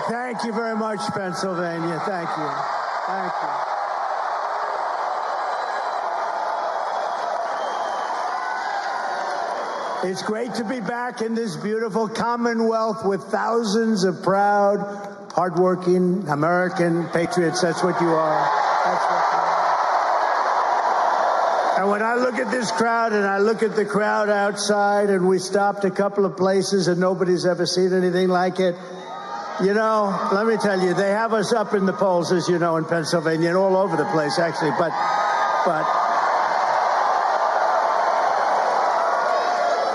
Thank you very much, Pennsylvania. Thank you. Thank you. It's great to be back in this beautiful Commonwealth with thousands of proud, hardworking American patriots. That's what you are. That's what you are. And when I look at this crowd and I look at the crowd outside, and we stopped a couple of places and nobody's ever seen anything like it. You know, let me tell you, they have us up in the polls, as you know, in Pennsylvania and all over the place, actually. But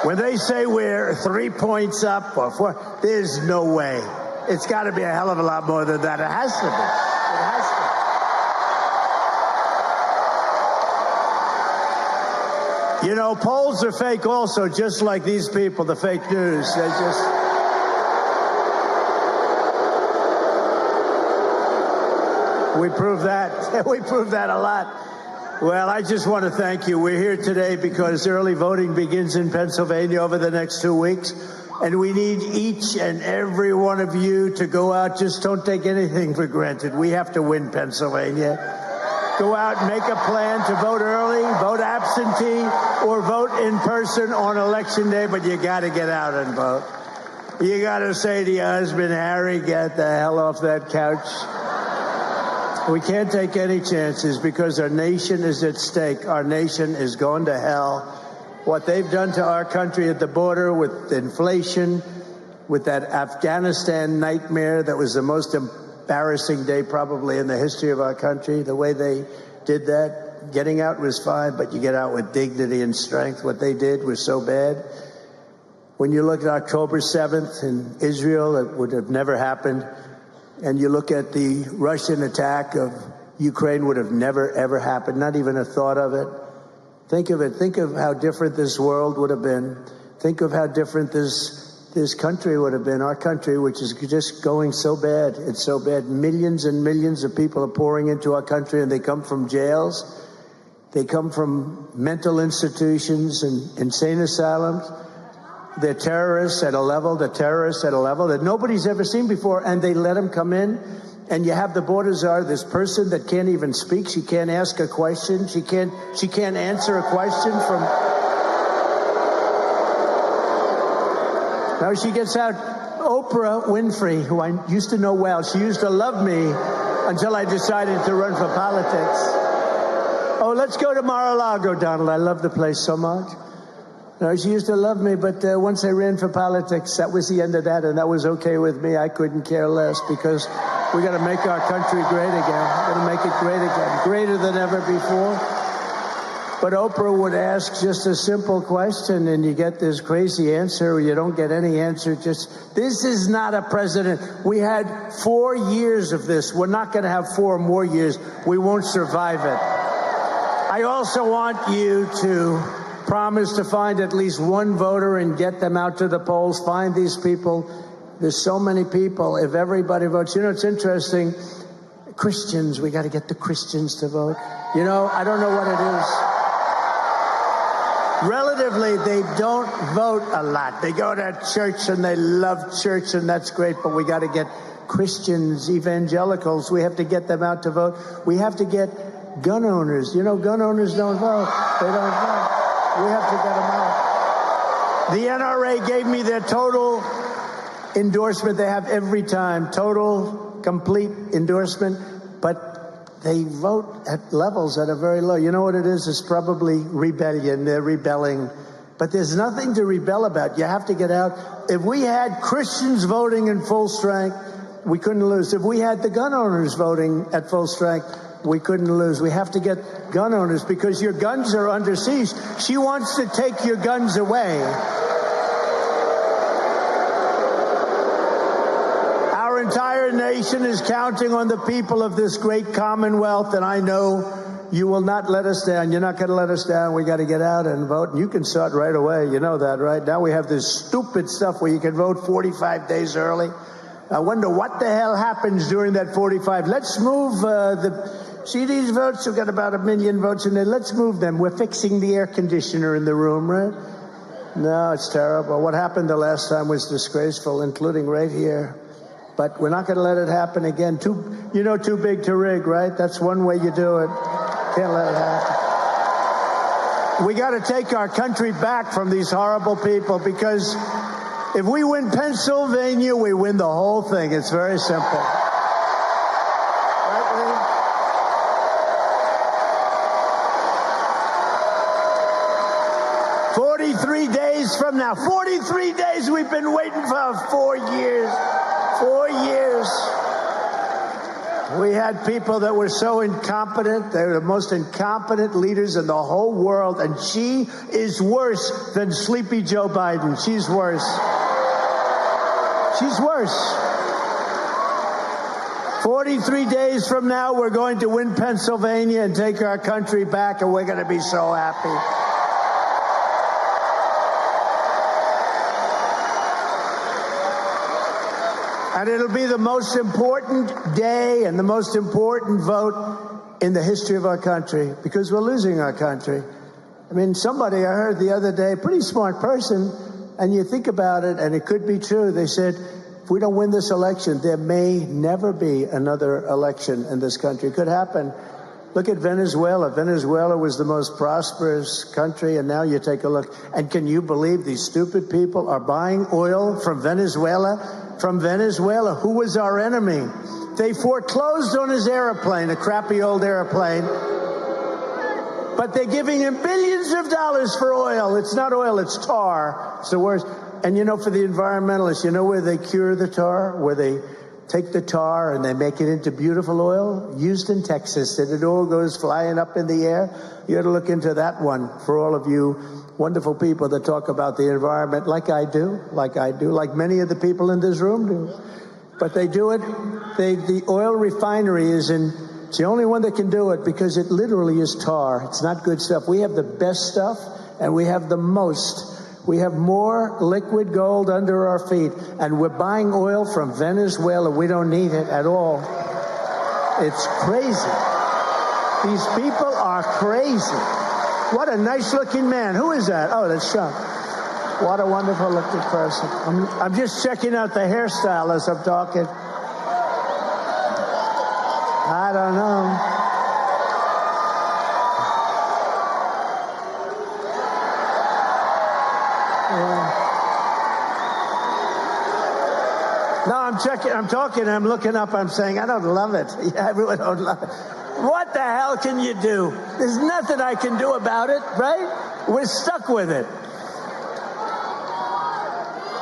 when they say we're 3 points up or 4, there's no way. It's got to be a hell of a lot more than that. It has to be. It has to. You know, polls are fake also, just like these people, the fake news. They just... We prove that. We prove that a lot. Well, I just want to thank you. We're here today because early voting begins in Pennsylvania over the next 2 weeks. And we need each and every one of you to go out. Just don't take anything for granted. We have to win Pennsylvania. Go out and make a plan to vote early, vote absentee, or vote in person on Election Day. But you got to get out and vote. You got to say to your husband, Harry, get the hell off that couch. We can't take any chances because our nation is at stake. Our nation is going to hell. What they've done to our country at the border with inflation, with that Afghanistan nightmare that was the most embarrassing day probably in the history of our country, the way they did that. Getting out was fine, but you get out with dignity and strength. What they did was so bad. When you look at October 7th in Israel, it would have never happened. And you look at the Russian attack of Ukraine, would have never, ever happened, not even a thought of it. Think of it. Think of how different this world would have been. Think of how different this country would have been, our country, which is just going so bad. It's so bad. Millions and millions of people are pouring into our country, and they come from jails. They come from mental institutions and insane asylums. They're terrorists at a level, that nobody's ever seen before, and they let them come in. And you have the border czar, this person that can't even speak. She can't ask a question. She can't answer a question from... Now she gets out Oprah Winfrey, who I used to know well. She used to love me until I decided to run for politics. Oh, let's go to Mar-a-Lago, Donald. I love the place so much. No, she used to love me, but once I ran for politics, that was the end of that, and that was okay with me. I couldn't care less because we got to make our country great again. We're going to make it great again, greater than ever before. But Oprah would ask just a simple question, and you get this crazy answer, or you don't get any answer. Just, this is not a president. We had 4 years of this. We're not going to have 4 more years. We won't survive it. I also want you to promise to find at least one voter and get them out to the polls. Find these people. There's so many people. If everybody votes, you know, it's interesting. Christians, we got to get the Christians to vote. You know, I don't know what it is. Relatively, they don't vote a lot. They go to church and they love church, and that's great, but we got to get Christians, evangelicals. We have to get them out to vote. We have to get gun owners. You know, gun owners don't vote. They don't vote. We have to get them out. The NRA gave me their total endorsement. They have every time, total, complete endorsement, but they vote at levels that are very low. You know what it is? It's probably rebellion. They're rebelling. But there's nothing to rebel about. You have to get out. If we had Christians voting in full strength, we couldn't lose. If we had the gun owners voting at full strength, we couldn't lose. We have to get gun owners because your guns are under siege. She wants to take your guns away. Our entire nation is counting on the people of this great Commonwealth, and I know you will not let us down. You're not going to let us down. We got to get out and vote. And you can start right away. You know that, right? Now we have this stupid stuff where you can vote 45 days early. I wonder what the hell happens during that 45. Let's move see these votes? We've got about 1 million votes in there. Let's move them. We're fixing the air conditioner in the room, right? No, it's terrible. What happened the last time was disgraceful, including right here. But we're not going to let it happen again. Too big to rig, right? That's one way you do it. Can't let it happen. We got to take our country back from these horrible people, because if we win Pennsylvania, we win the whole thing. It's very simple. Right, Lee? 43 days from now. 43 days we've been waiting for 4 years. 4 years. We had people that were so incompetent. They were the most incompetent leaders in the whole world. And she is worse than Sleepy Joe Biden. She's worse. She's worse. 43 days from now, we're going to win Pennsylvania and take our country back, and we're going to be so happy. And it'll be the most important day and the most important vote in the history of our country, because we're losing our country. I mean, somebody I heard the other day, pretty smart person, and you think about it, and it could be true. They said, if we don't win this election, there may never be another election in this country. It could happen. Look at Venezuela. Venezuela was the most prosperous country, and now you take a look. And can you believe these stupid people are buying oil from Venezuela? From Venezuela, who was our enemy? They foreclosed on his airplane, a crappy old airplane. But they're giving him billions of dollars for oil. It's not oil, it's tar. It's the worst. And for the environmentalists, where they cure the tar? Where they take the tar and they make it into beautiful oil? Houston, Texas, and it all goes flying up in the air. You ought to look into that one for all of you wonderful people that talk about the environment like I do, like many of the people in this room do. But they do it. The oil refinery it's the only one that can do it, because it literally is tar. It's not good stuff. We have the best stuff, and we have the most. We have more liquid gold under our feet, and we're buying oil from Venezuela. We don't need it at all. It's crazy. These people are crazy. What a nice-looking man. Who is that? Oh, that's Sean. What a wonderful-looking person. I'm just checking out the hairstyle as I'm talking. I don't know. No, I'm checking. I'm talking. I'm looking up. I'm saying, I don't love it. Yeah, everyone don't love it. What the hell can you do? There's nothing I can do about it, right? We're stuck with it.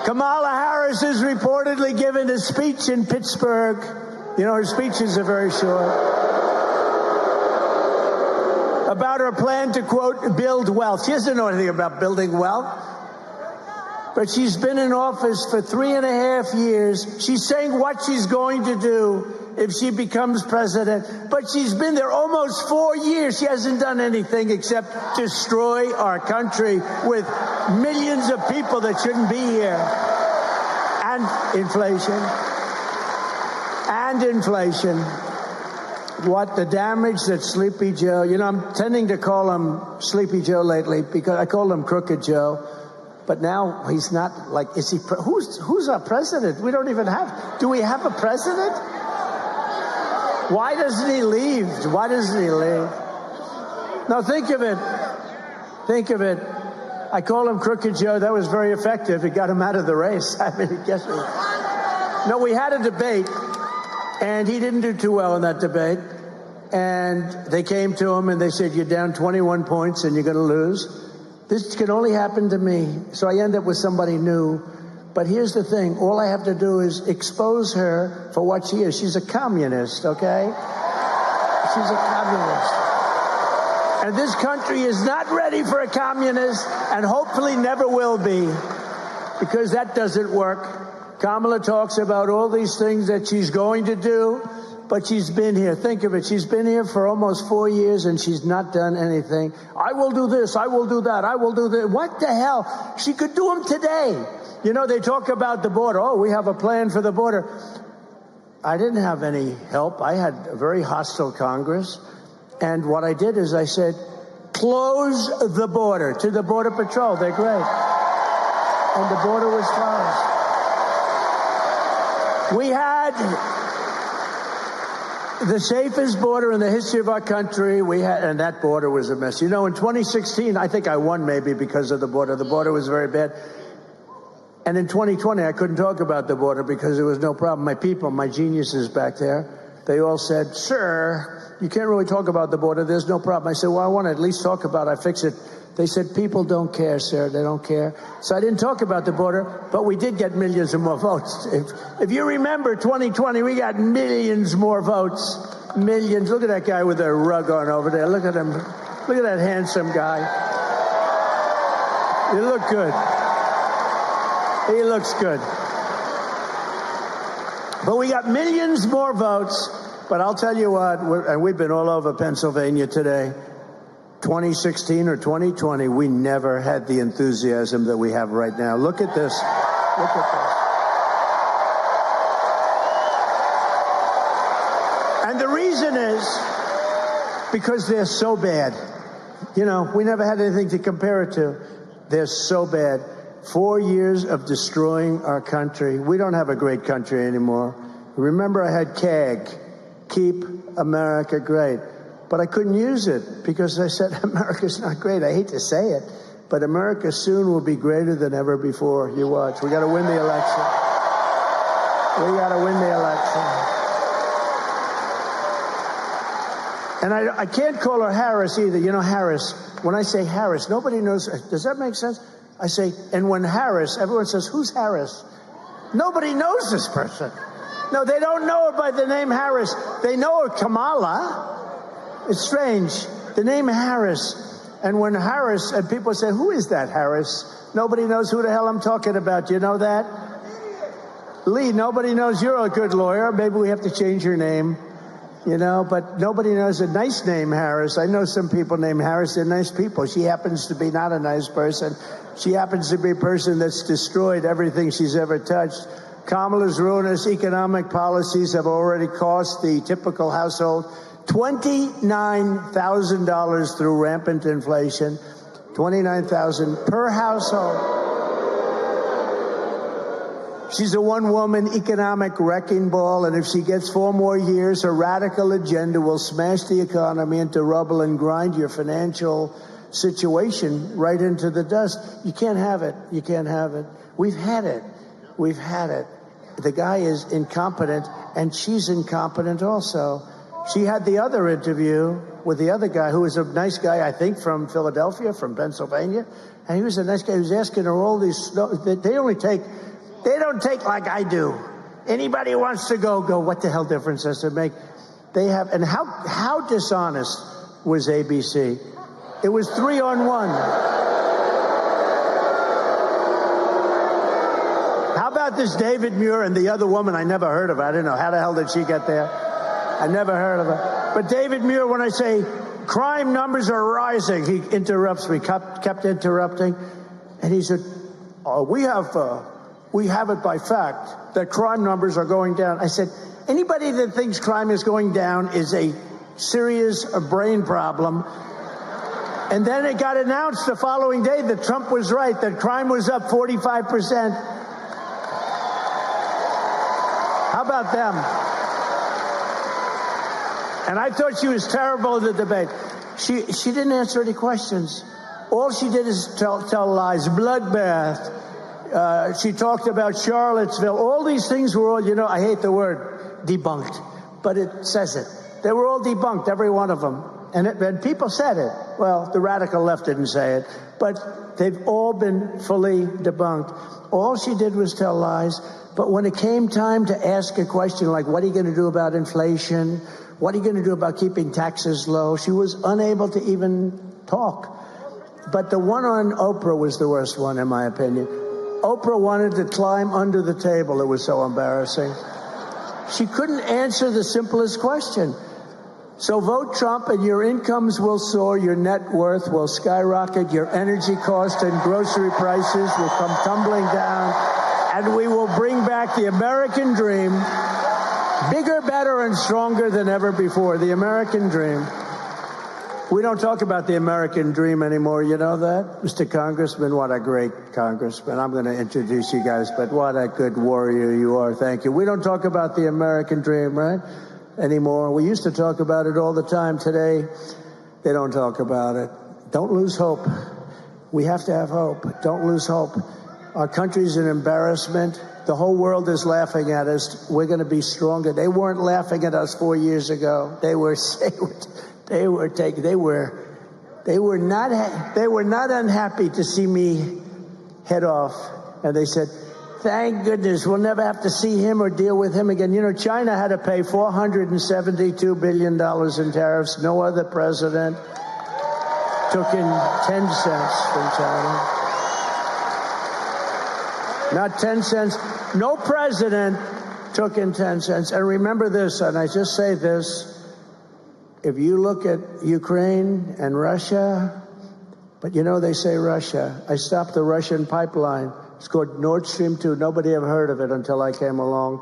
Kamala Harris is reportedly giving a speech in Pittsburgh. Her speeches are very short. About her plan to, quote, build wealth. She doesn't know anything about building wealth. But she's been in office for 3.5 years. She's saying what she's going to do if she becomes president. But she's been there almost 4 years. She hasn't done anything except destroy our country with millions of people that shouldn't be here. And inflation. And inflation. What the damage that Sleepy Joe, I'm tending to call him Sleepy Joe lately, because I called him Crooked Joe. But now he's not is he, who's our president? We don't even do we have a president? Why doesn't he leave? Why doesn't he leave? Now think of it. I call him Crooked Joe. That was very effective. It got him out of the race. I mean, guess what? No, we had a debate, and he didn't do too well in that debate. And they came to him and they said, you're down 21 points and you're going to lose. This can only happen to me. So I end up with somebody new. But here's the thing. All I have to do is expose her for what she is. She's a communist, okay? She's a communist. And this country is not ready for a communist, and hopefully never will be, because that doesn't work. Kamala talks about all these things that she's going to do, but she's been here. Think of it. She's been here for almost 4 years, and she's not done anything. I will do this. I will do that. I will do that. What the hell? She could do them today. They talk about the border. Oh, we have a plan for the border. I didn't have any help. I had a very hostile Congress. And what I did is I said, close the border to the Border Patrol. They're great. And the border was closed. We had the safest border in the history of our country. And that border was a mess. You know, in 2016, I think I won maybe because of the border. The border was very bad. And in 2020, I couldn't talk about the border because there was no problem. My people, my geniuses back there, they all said, sir, you can't really talk about the border. There's no problem. I said, well, I want to at least talk about it. I fix it. They said, people don't care, sir. They don't care. So I didn't talk about the border, but we did get millions of more votes. If you remember 2020, we got millions more votes. Millions. Look at that guy with a rug on over there. Look at him. Look at that handsome guy. You look good. He looks good. But we got millions more votes. But I'll tell you what, and we've been all over Pennsylvania today. 2016 or 2020, we never had the enthusiasm that we have right now. Look at this. Look at this. And the reason is because they're so bad. You know, we never had anything to compare it to. They're so bad. 4 years of destroying our country. We don't have a great country anymore. Remember, I had CAG, Keep America Great. But I couldn't use it because I said, America's not great. I hate to say it, but America soon will be greater than ever before. You watch. We got to win the election. We got to win the election. And I can't call her Harris either. You know, Harris, when I say Harris, nobody knows. Does that make sense? I say, and when Harris, everyone says, who's Harris? Nobody knows this person. No, they don't know her by the name Harris. They know her Kamala. It's strange. The name Harris. And when Harris, and people say, who is that Harris? Nobody knows who the hell I'm talking about. You know that? Lee, nobody knows. You're a good lawyer. Maybe we have to change your name. You know, but nobody knows a nice name, Harris. I know some people named Harris. They're nice people. She happens to be not a nice person. She happens to be a person that's destroyed everything she's ever touched. Kamala's ruinous economic policies have already cost the typical household $29,000 through rampant inflation, $29,000 per household. She's a one-woman economic wrecking ball, and if she gets 4 more years, her radical agenda will smash the economy into rubble and grind your financial situation right into the dust. You can't have it. You can't have it. We've had it. We've had it. The guy is incompetent, and she's incompetent also. She had the other interview with the other guy, who was a nice guy, I think, from Philadelphia, from Pennsylvania. And he was a nice guy. He was asking her all these. They don't take like I do. Anybody who wants to go. What the hell difference does it make? They have. And how dishonest was ABC? It was 3-on-1. How about this David Muir and the other woman I never heard of? I didn't know. How the hell did she get there? I never heard of her. But David Muir, when I say crime numbers are rising, he interrupts me, kept interrupting. And he said, we have it by fact that crime numbers are going down. I said, anybody that thinks crime is going down is a serious brain problem. And then it got announced the following day that Trump was right, that crime was up 45%. How about them? And I thought she was terrible in the debate. She didn't answer any questions. All she did is tell lies. Bloodbath. She talked about Charlottesville. All these things were all, I hate the word debunked, but it says it. They were all debunked, every one of them. And people said it. Well, the radical left didn't say it, but they've all been fully debunked. All she did was tell lies. But when it came time to ask a question like, what are you going to do about inflation? What are you going to do about keeping taxes low? She was unable to even talk. But the one on Oprah was the worst one, in my opinion. Oprah wanted to climb under the table. It was so embarrassing. She couldn't answer the simplest question. So vote Trump and your incomes will soar, your net worth will skyrocket, your energy costs and grocery prices will come tumbling down, and we will bring back the American dream, bigger, better, and stronger than ever before. The American dream. We don't talk about the American dream anymore. You know that? Mr. Congressman, what a great congressman. I'm going to introduce you guys, but what a good warrior you are. Thank you. We don't talk about the American dream, right? Anymore. We used to talk about it all the time. Today, they don't talk about it. Don't lose hope. We have to have hope. Don't lose hope. Our country's an embarrassment. The whole world is laughing at us. We're going to be stronger. They weren't laughing at us 4 years ago. They were not unhappy to see me head off. And they said, thank goodness we'll never have to see him or deal with him again. You know, China had to pay $472 billion in tariffs. No other president took in 10 cents from China. Not 10 cents. No president took in 10 cents. And remember this, and I just say this, if you look at Ukraine and Russia, but you know they say Russia. I stopped the Russian pipeline. It's called Nord Stream 2. Nobody ever heard of it until I came along.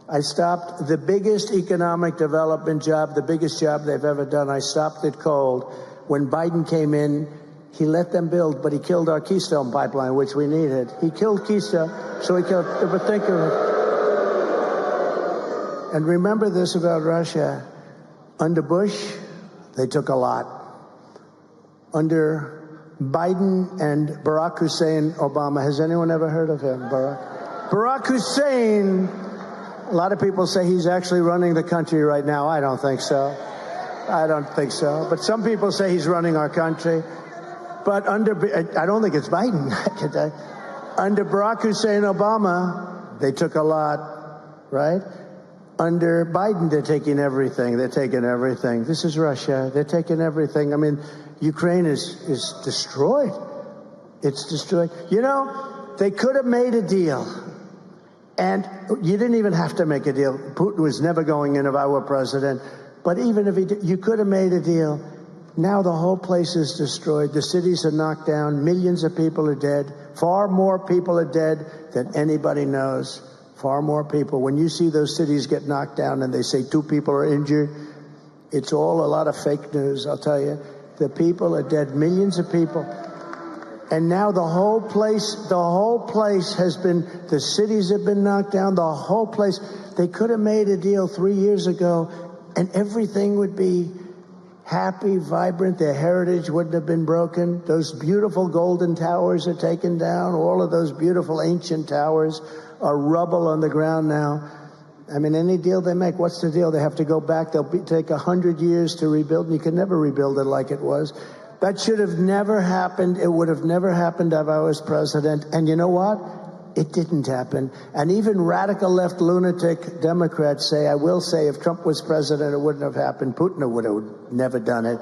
I stopped the biggest economic development job, the biggest job they've ever done. I stopped it cold. When Biden came in, he let them build, but he killed our Keystone pipeline, which we needed. He killed Keystone, so he killed, but think of it. And remember this about Russia. Under Bush, they took a lot. Under Biden and Barack Hussein Obama, has anyone ever heard of him? Barack Hussein, a lot of people say he's actually running the country right now. I don't think so. I don't think so. But some people say he's running our country. But I don't think it's Biden. Under Barack Hussein Obama, they took a lot, right? Under Biden, they're taking everything. They're taking everything. This is Russia. They're taking everything. I mean, Ukraine is destroyed. It's destroyed. You know, they could have made a deal. And you didn't even have to make a deal. Putin was never going in if I were president. But even if he did, you could have made a deal. Now the whole place is destroyed. The cities are knocked down. Millions of people are dead. Far more people are dead than anybody knows. Far more people. When you see those cities get knocked down and they say 2 people are injured, it's all a lot of fake news, I'll tell you. The people are dead, millions of people. And now the whole place has been, the cities have been knocked down, the whole place. They could have made a deal 3 years ago and everything would be happy, vibrant. Their heritage wouldn't have been broken. Those beautiful golden towers are taken down. All of those beautiful ancient towers are rubble on the ground now. I mean, any deal they make, what's the deal? They have to go back. Take 100 years to rebuild, and you can never rebuild it like it was. That should have never happened. It would have never happened if I was president. And you know what? It didn't happen. And even radical left lunatic Democrats say, I will say, if Trump was president, it wouldn't have happened. Putin would have never done it.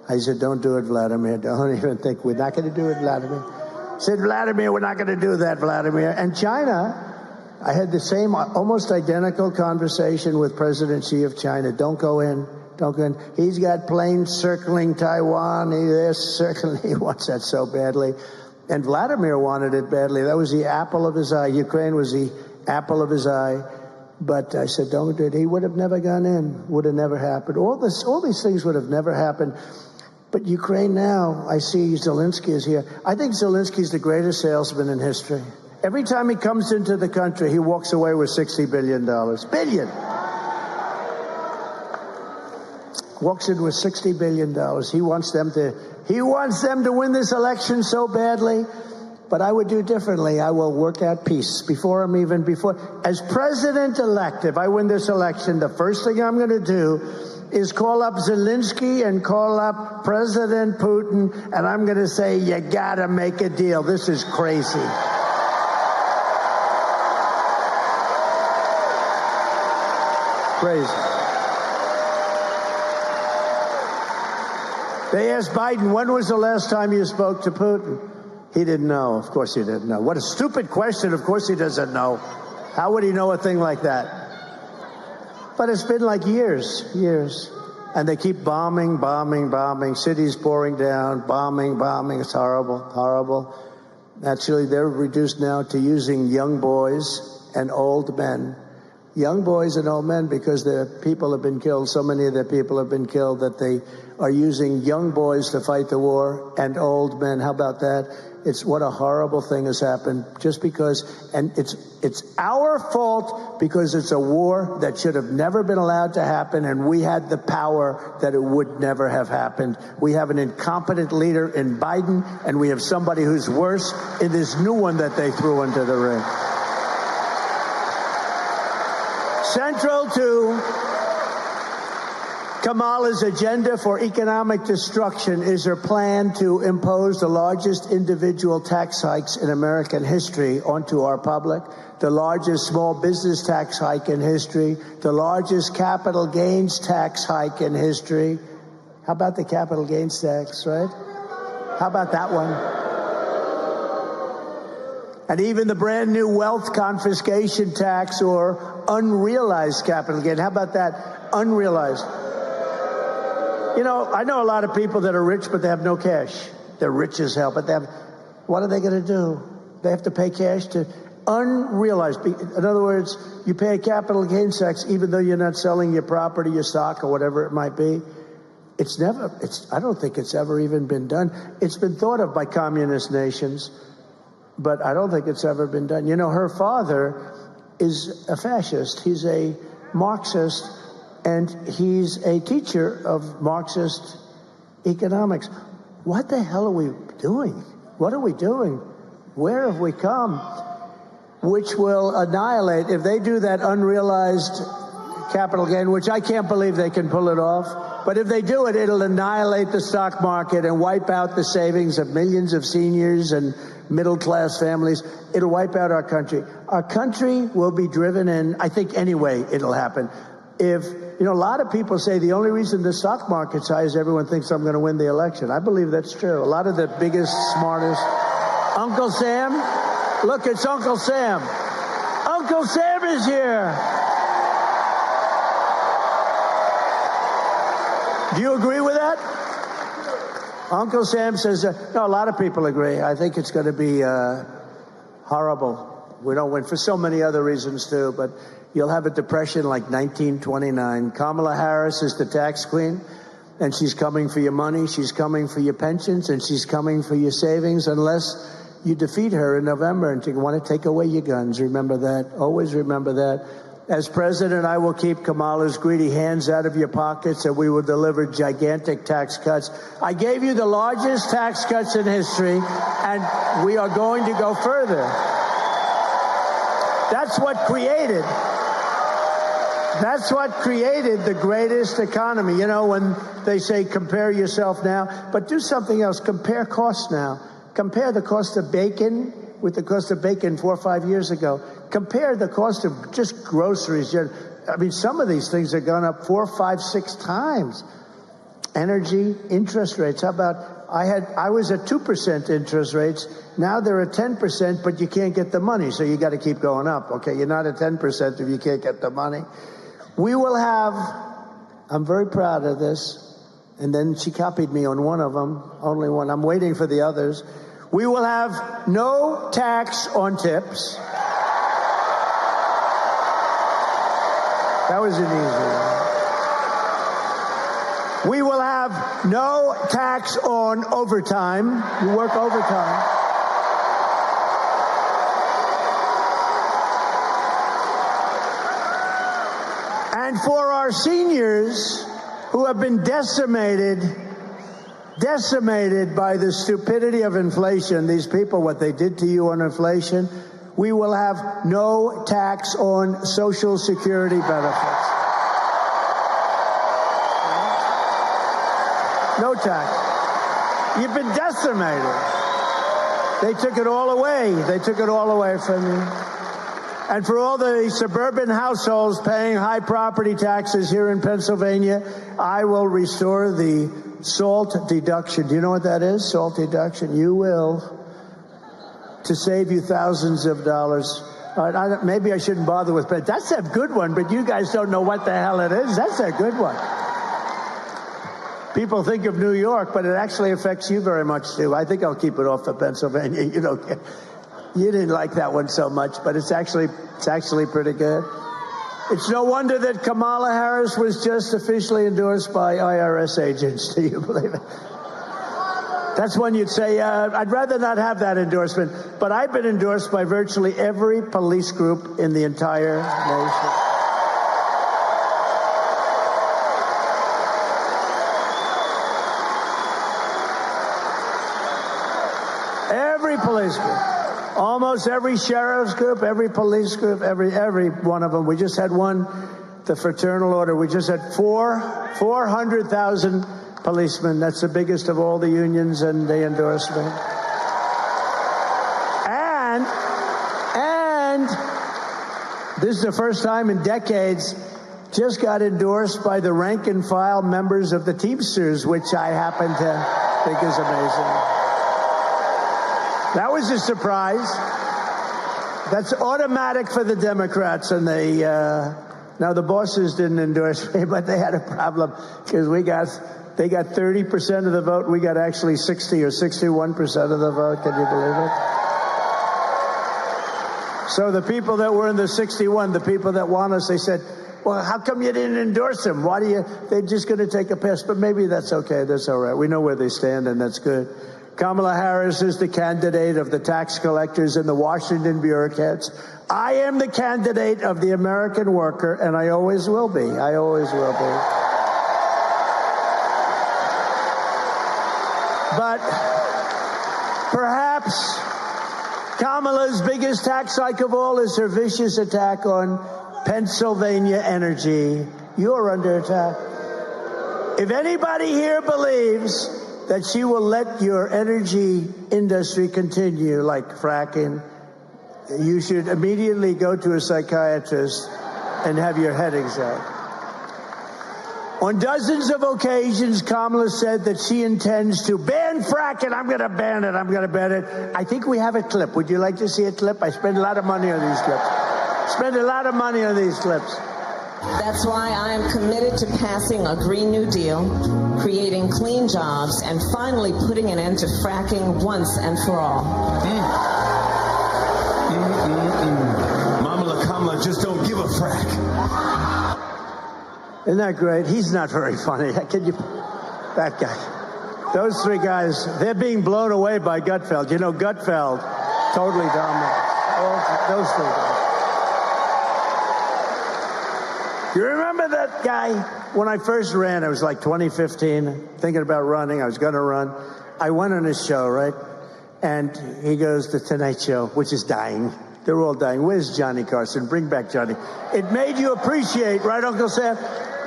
I said, don't do it, Vladimir. Don't even think. We're not going to do it, Vladimir. I said, Vladimir, we're not going to do that, Vladimir. And China, I had the same almost identical conversation with President Xi of China. Don't go in. Don't go in. He's got planes circling Taiwan. He wants that so badly. And Vladimir wanted it badly. That was the apple of his eye. Ukraine was the apple of his eye. But I said, don't do it. He would have never gone in. Would have never happened. All these things would have never happened. But Ukraine now, I see Zelensky is here. I think Zelensky's the greatest salesman in history. Every time he comes into the country, he walks away with $60 billion. Billion! Walks in with $60 billion. He wants them to win this election so badly. But I would do differently. I will work out peace as president-elect. If I win this election, the first thing I'm going to do is call up Zelensky and call up President Putin, and I'm going to say, you got to make a deal. This is crazy. Crazy. They asked Biden, when was the last time you spoke to Putin? He didn't know. Of course he didn't know. What a stupid question. Of course he doesn't know. How would he know a thing like that? But it's been like years. And they keep bombing, cities pouring down, bombing. It's horrible. Actually, they're reduced now to using young boys and old men. young boys and old men, because their people have been killed. So many of their people have been killed that they are using young boys to fight the war and old men. How about that? It's what a horrible thing has happened just because, and it's our fault because it's a war that should have never been allowed to happen, and we had the power that it would never have happened. We have an incompetent leader in Biden, and we have somebody who's worse in this new one that they threw into the ring. Central to Kamala's agenda for economic destruction is her plan to impose the largest individual tax hikes in American history onto our public, the largest small business tax hike in history, the largest capital gains tax hike in history. How about the capital gains tax, right? How about that one? And even the brand new wealth confiscation tax or unrealized capital gain. How about that? Unrealized. You know, I know a lot of people that are rich, but they have no cash. They're rich as hell, but what are they going to do? They have to pay cash to unrealized. In other words, you pay a capital gains tax even though you're not selling your property, your stock, or whatever it might be. I don't think it's ever even been done. It's been thought of by communist nations, but I don't think it's ever been done. You know, her father is a fascist. He's a Marxist, and he's a teacher of Marxist economics. What the hell are we doing? What are we doing? Where have we come? Which will annihilate, if they do that unrealized capital gain, which I can't believe they can pull it off, but if they do it, it'll annihilate the stock market and wipe out the savings of millions of seniors and middle-class families. It'll wipe out our country. Our country will be driven in, I think anyway it'll happen. If, you know, a lot of people say the only reason the stock market's high is everyone thinks I'm going to win the election. I believe that's true. A lot of the biggest, smartest. Uncle Sam, look, it's Uncle Sam. Uncle Sam is here. Do you agree with that? Uncle Sam says, no, a lot of people agree. I think it's going to be horrible. We don't win for so many other reasons, too, but you'll have a depression like 1929. Kamala Harris is the tax queen, and she's coming for your money, she's coming for your pensions, and she's coming for your savings unless you defeat her in November and you want to take away your guns. Remember that. Always remember that. As president, I will keep Kamala's greedy hands out of your pockets, and we will deliver gigantic tax cuts. I gave you the largest tax cuts in history, and we are going to go further. That's what created the greatest economy. You know, when they say compare yourself now, but do something else. Compare costs now. Compare the cost of bacon with the cost of bacon 4 or 5 years ago. Compare the cost of just groceries. I mean, some of these things have gone up 4, 5, 6 times. Energy, interest rates. How about, I was at 2% interest rates. Now they're at 10%, but you can't get the money, so you got to keep going up. Okay, you're not at 10% if you can't get the money. We will have, I'm very proud of this, and then she copied me on one of them, only one. I'm waiting for the others. We will have no tax on tips. That was an easy one. We will have no tax on overtime. You work overtime. And for our seniors who have been decimated by the stupidity of inflation, these people, what they did to you on inflation, we will have no tax on Social Security benefits. No tax. You've been decimated. They took it all away. They took it all away from you. And for all the suburban households paying high property taxes here in Pennsylvania, I will restore the SALT deduction. Do you know what that is? SALT deduction. You will. To save you thousands of dollars. Maybe I shouldn't bother with, but that's a good one, but you guys don't know what the hell it is. That's a good one. People think of New York, but it actually affects you very much, too. I think I'll keep it off of Pennsylvania. You didn't like that one so much, but it's actually pretty good. It's no wonder that Kamala Harris was just officially endorsed by IRS agents. Do you believe it? That's when you'd say, I'd rather not have that endorsement. But I've been endorsed by virtually every police group in the entire nation. Every police group. Almost every sheriff's group, every police group, every one of them. We just had one, the Fraternal Order. We just had 400,000 policemen. That's the biggest of all the unions, and they endorsed me. And this is the first time in decades, just got endorsed by the rank and file members of the Teamsters, which I happen to think is amazing. That was a surprise. That's automatic for the Democrats, and they now the bosses didn't endorse me, but they had a problem because they got 30% of the vote. We got actually 60 or 61% of the vote. Can you believe it? So the people that were in the 61, the people that want us, they said, well, how come you didn't endorse them? Why do you? They're just going to take a pass. But maybe that's okay. That's all right. We know where they stand, and that's good. Kamala Harris is the candidate of the tax collectors and the Washington bureaucrats. I am the candidate of the American worker, and I always will be. I always will be. But perhaps Kamala's biggest tax hike of all is her vicious attack on Pennsylvania energy. You're under attack. If anybody here believes that she will let your energy industry continue like fracking, you should immediately go to a psychiatrist and have your head examined. On dozens of occasions, Kamala said that she intends to ban fracking. I'm going to ban it. I'm going to ban it. I think we have a clip. Would you like to see a clip? I spend a lot of money on these clips. Spend a lot of money on these clips. That's why I am committed to passing a Green New Deal, creating clean jobs, and finally putting an end to fracking once and for all. Kamala just don't give a frack. Isn't that great? He's not very funny. Can you? That guy. Those three guys, they're being blown away by Gutfeld. You know, Gutfeld, totally dominant. Those three guys. You remember that guy? When I first ran, it was like 2015, thinking about running. I was going to run. I went on his show, right? And he goes, The Tonight Show, which is dying. They're all dying. Where's Johnny Carson? Bring back Johnny. It made you appreciate, right, Uncle Sam?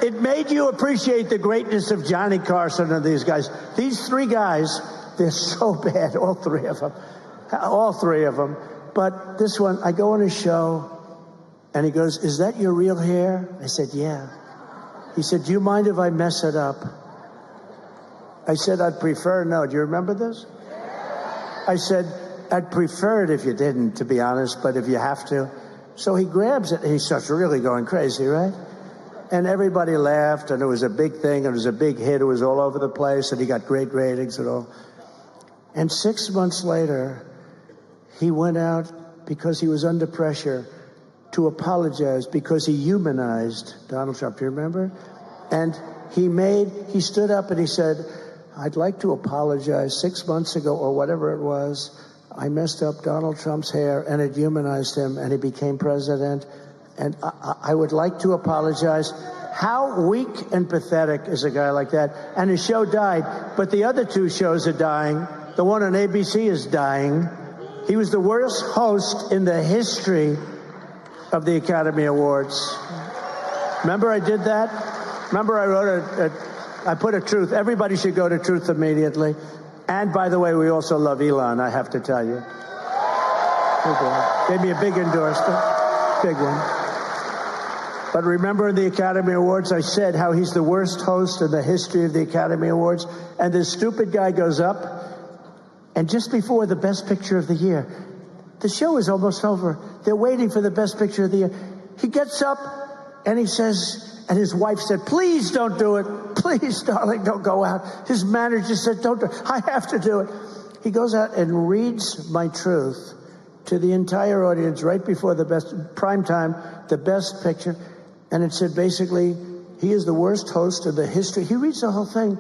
It made you appreciate the greatness of Johnny Carson and these guys. These three guys, they're so bad, all three of them. All three of them. But this one, I go on his show, and he goes, is that your real hair? I said, yeah. He said, do you mind if I mess it up? I said, I'd prefer no. Do you remember this? I said, I'd prefer it if you didn't, to be honest, but if you have to. So he grabs it, and he starts really going crazy, right? And everybody laughed, and it was a big thing, and it was a big hit. It was all over the place, and he got great ratings and all. And 6 months later, he went out because he was under pressure to apologize because he humanized Donald Trump. Do you remember? And he stood up and he said, I'd like to apologize. 6 months ago, or whatever it was, I messed up Donald Trump's hair and it humanized him and he became president. And I would like to apologize. How weak and pathetic is a guy like that? And his show died, but the other two shows are dying. The one on ABC is dying. He was the worst host in the history of the Academy Awards. Remember I did that? Remember I wrote I put a truth. Everybody should go to Truth immediately. And by the way, we also love Elon, I have to tell you. Gave me a big endorsement. Big one. But remember in the Academy Awards, I said how he's the worst host in the history of the Academy Awards. And this stupid guy goes up, and just before the Best Picture of the Year, the show is almost over. They're waiting for the Best Picture of the Year. He gets up and he says, and his wife said, please don't do it. Please, darling, don't go out. His manager said, don't do it. I have to do it. He goes out and reads my truth to the entire audience right before the prime time, the Best Picture. And it said basically, he is the worst host in the history. He reads the whole thing.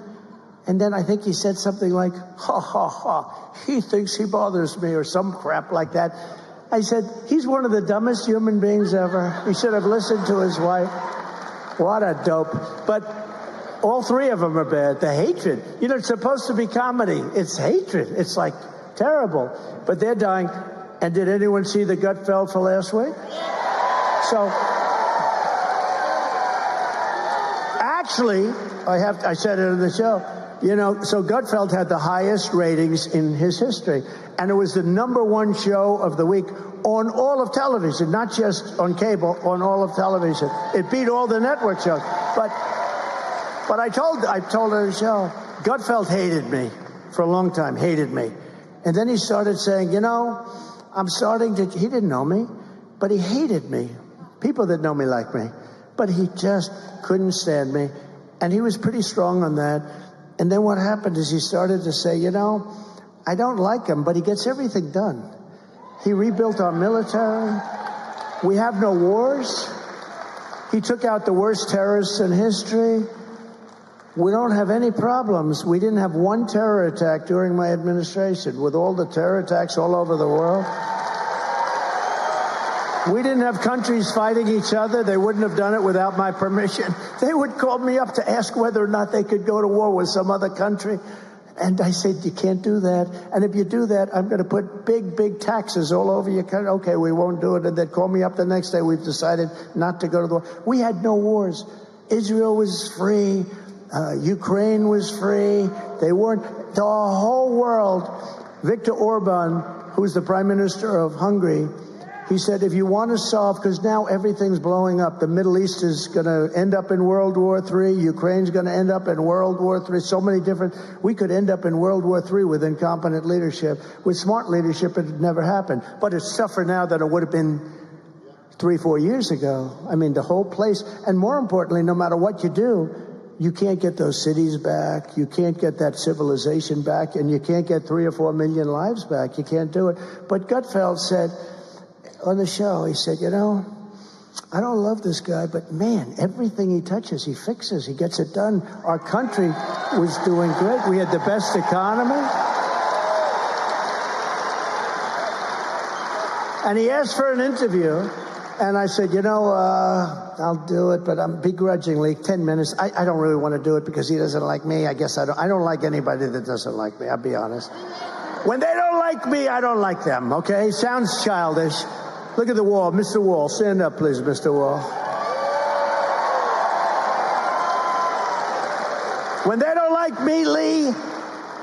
And then I think he said something like, ha, ha, ha, he thinks he bothers me, or some crap like that. I said, he's one of the dumbest human beings ever. He should have listened to his wife. What a dope. But all three of them are bad. The hatred. You know, it's supposed to be comedy. It's hatred. It's like terrible. But they're dying. And did anyone see the Gutfeld for last week? So, actually, I said it in the show, you know, so Gutfeld had the highest ratings in his history. And it was the #1 show of the week on all of television, not just on cable, on all of television. It beat all the network shows. But I told her the show, Gutfeld hated me for a long time, hated me. And then he started saying, you know, he didn't know me, but he hated me. People that know me like me. But he just couldn't stand me. And he was pretty strong on that. And then what happened is he started to say, you know, I don't like him, but he gets everything done. He rebuilt our military. We have no wars. He took out the worst terrorists in history. We don't have any problems. We didn't have one terror attack during my administration. With all the terror attacks all over the world, we didn't have countries fighting each other. They wouldn't have done it without my permission. They would call me up to ask whether or not they could go to war with some other country. And I said, you can't do that. And if you do that, I'm going to put big, big taxes all over your country. Okay, we won't do it. And they'd call me up the next day. We've decided not to go to the war. We had no wars. Israel was free. Ukraine was free. They weren't. The whole world. Viktor Orban, who's the prime minister of Hungary, he said, if you want to solve, because now everything's blowing up. The Middle East is going to end up in World War III. Ukraine's going to end up in World War III. So many different. We could end up in World War III with incompetent leadership. With smart leadership, it would never happen. But it's tougher now than it would have been 3-4 years ago. I mean, the whole place. And more importantly, no matter what you do, you can't get those cities back. You can't get that civilization back. And you can't get 3 or 4 million lives back. You can't do it. But Gutfeld said on the show, he said, you know, I don't love this guy, but man, everything he touches, he fixes. He gets it done. Our country was doing great. We had the best economy. And he asked for an interview. And I said, you know, I'll do it, but I'm begrudgingly, 10 minutes. I don't really want to do it because he doesn't like me. I guess I don't like anybody that doesn't like me, I'll be honest. When they don't like me, I don't like them, okay? Sounds childish. Look at the wall. Mr. Wall, stand up, please, Mr. Wall. When they don't like me, Lee,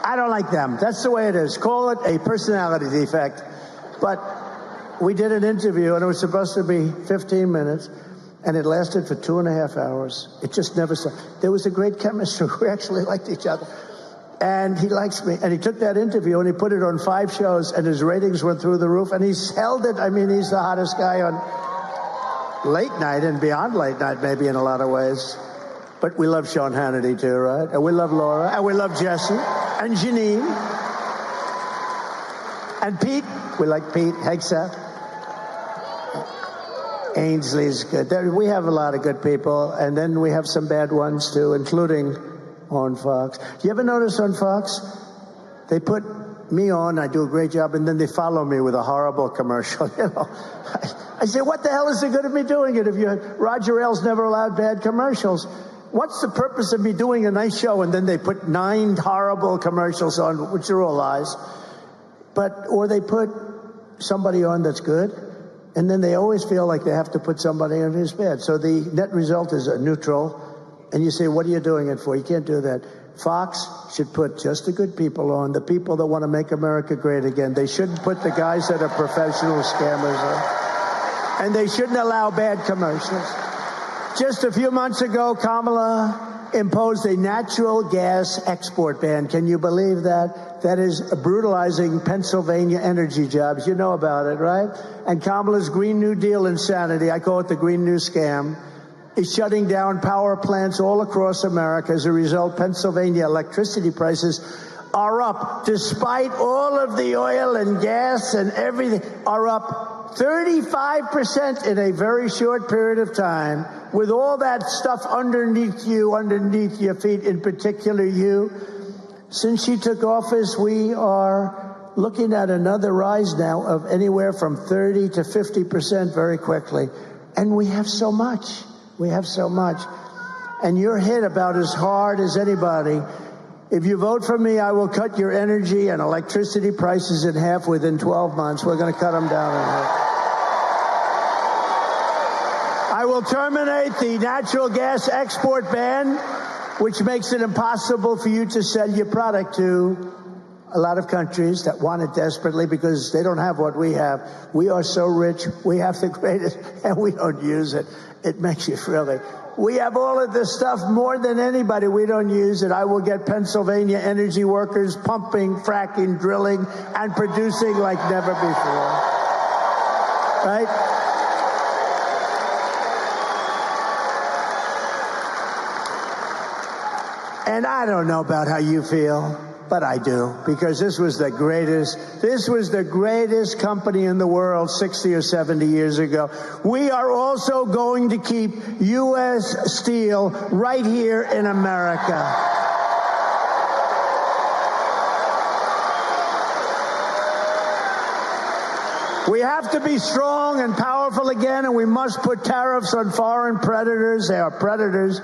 I don't like them. That's the way it is. Call it a personality defect. But we did an interview, and it was supposed to be 15 minutes, and it lasted for 2.5 hours. It just never stopped. There was a great chemistry. We actually liked each other. And he likes me. And he took that interview and he put it on 5 shows, and his ratings went through the roof. And he's held it. I mean, he's the hottest guy on late night and beyond late night, maybe in a lot of ways. But we love Sean Hannity, too, right? And we love Laura. And we love Jesse. And Janine. And Pete. We like Pete Hegseth. Ainsley's good. We have a lot of good people. And then we have some bad ones, too, including on Fox. You ever notice on Fox, they put me on, I do a great job, and then they follow me with a horrible commercial. You know, I say, what the hell is the good of me doing it if Roger Ailes never allowed bad commercials? What's the purpose of me doing a nice show and then they put 9 horrible commercials on, which are all lies? Or they put somebody on that's good, and then they always feel like they have to put somebody on who's bad. So the net result is a neutral. And you say, what are you doing it for? You can't do that. Fox should put just the good people on, the people that want to make America great again. They shouldn't put the guys that are professional scammers on. And they shouldn't allow bad commercials. Just a few months ago, Kamala imposed a natural gas export ban. Can you believe that? That is brutalizing Pennsylvania energy jobs. You know about it, right? And Kamala's Green New Deal insanity, I call it the Green New Scam, is shutting down power plants all across America. As a result, Pennsylvania electricity prices are up, despite all of the oil and gas and everything, are up 35% in a very short period of time, with all that stuff underneath you, underneath your feet, in particular you. Since she took office, we are looking at another rise now of anywhere from 30 to 50% very quickly. And we have so much. We have so much. And you're hit about as hard as anybody. If you vote for me, I will cut your energy and electricity prices in half within 12 months. We're going to cut them down in half. I will terminate the natural gas export ban, which makes it impossible for you to sell your product to a lot of countries that want it desperately because they don't have what we have. We are so rich, we have the greatest, and we don't use it. It makes you really. We have all of this stuff more than anybody. We don't use it. I will get Pennsylvania energy workers pumping, fracking, drilling, and producing like never before. Right? And I don't know about how you feel, but I do, because this was the greatest company in the world 60 or 70 years ago. We are also going to keep U.S. steel right here in America. We have to be strong and powerful again, and we must put tariffs on foreign predators. They are predators.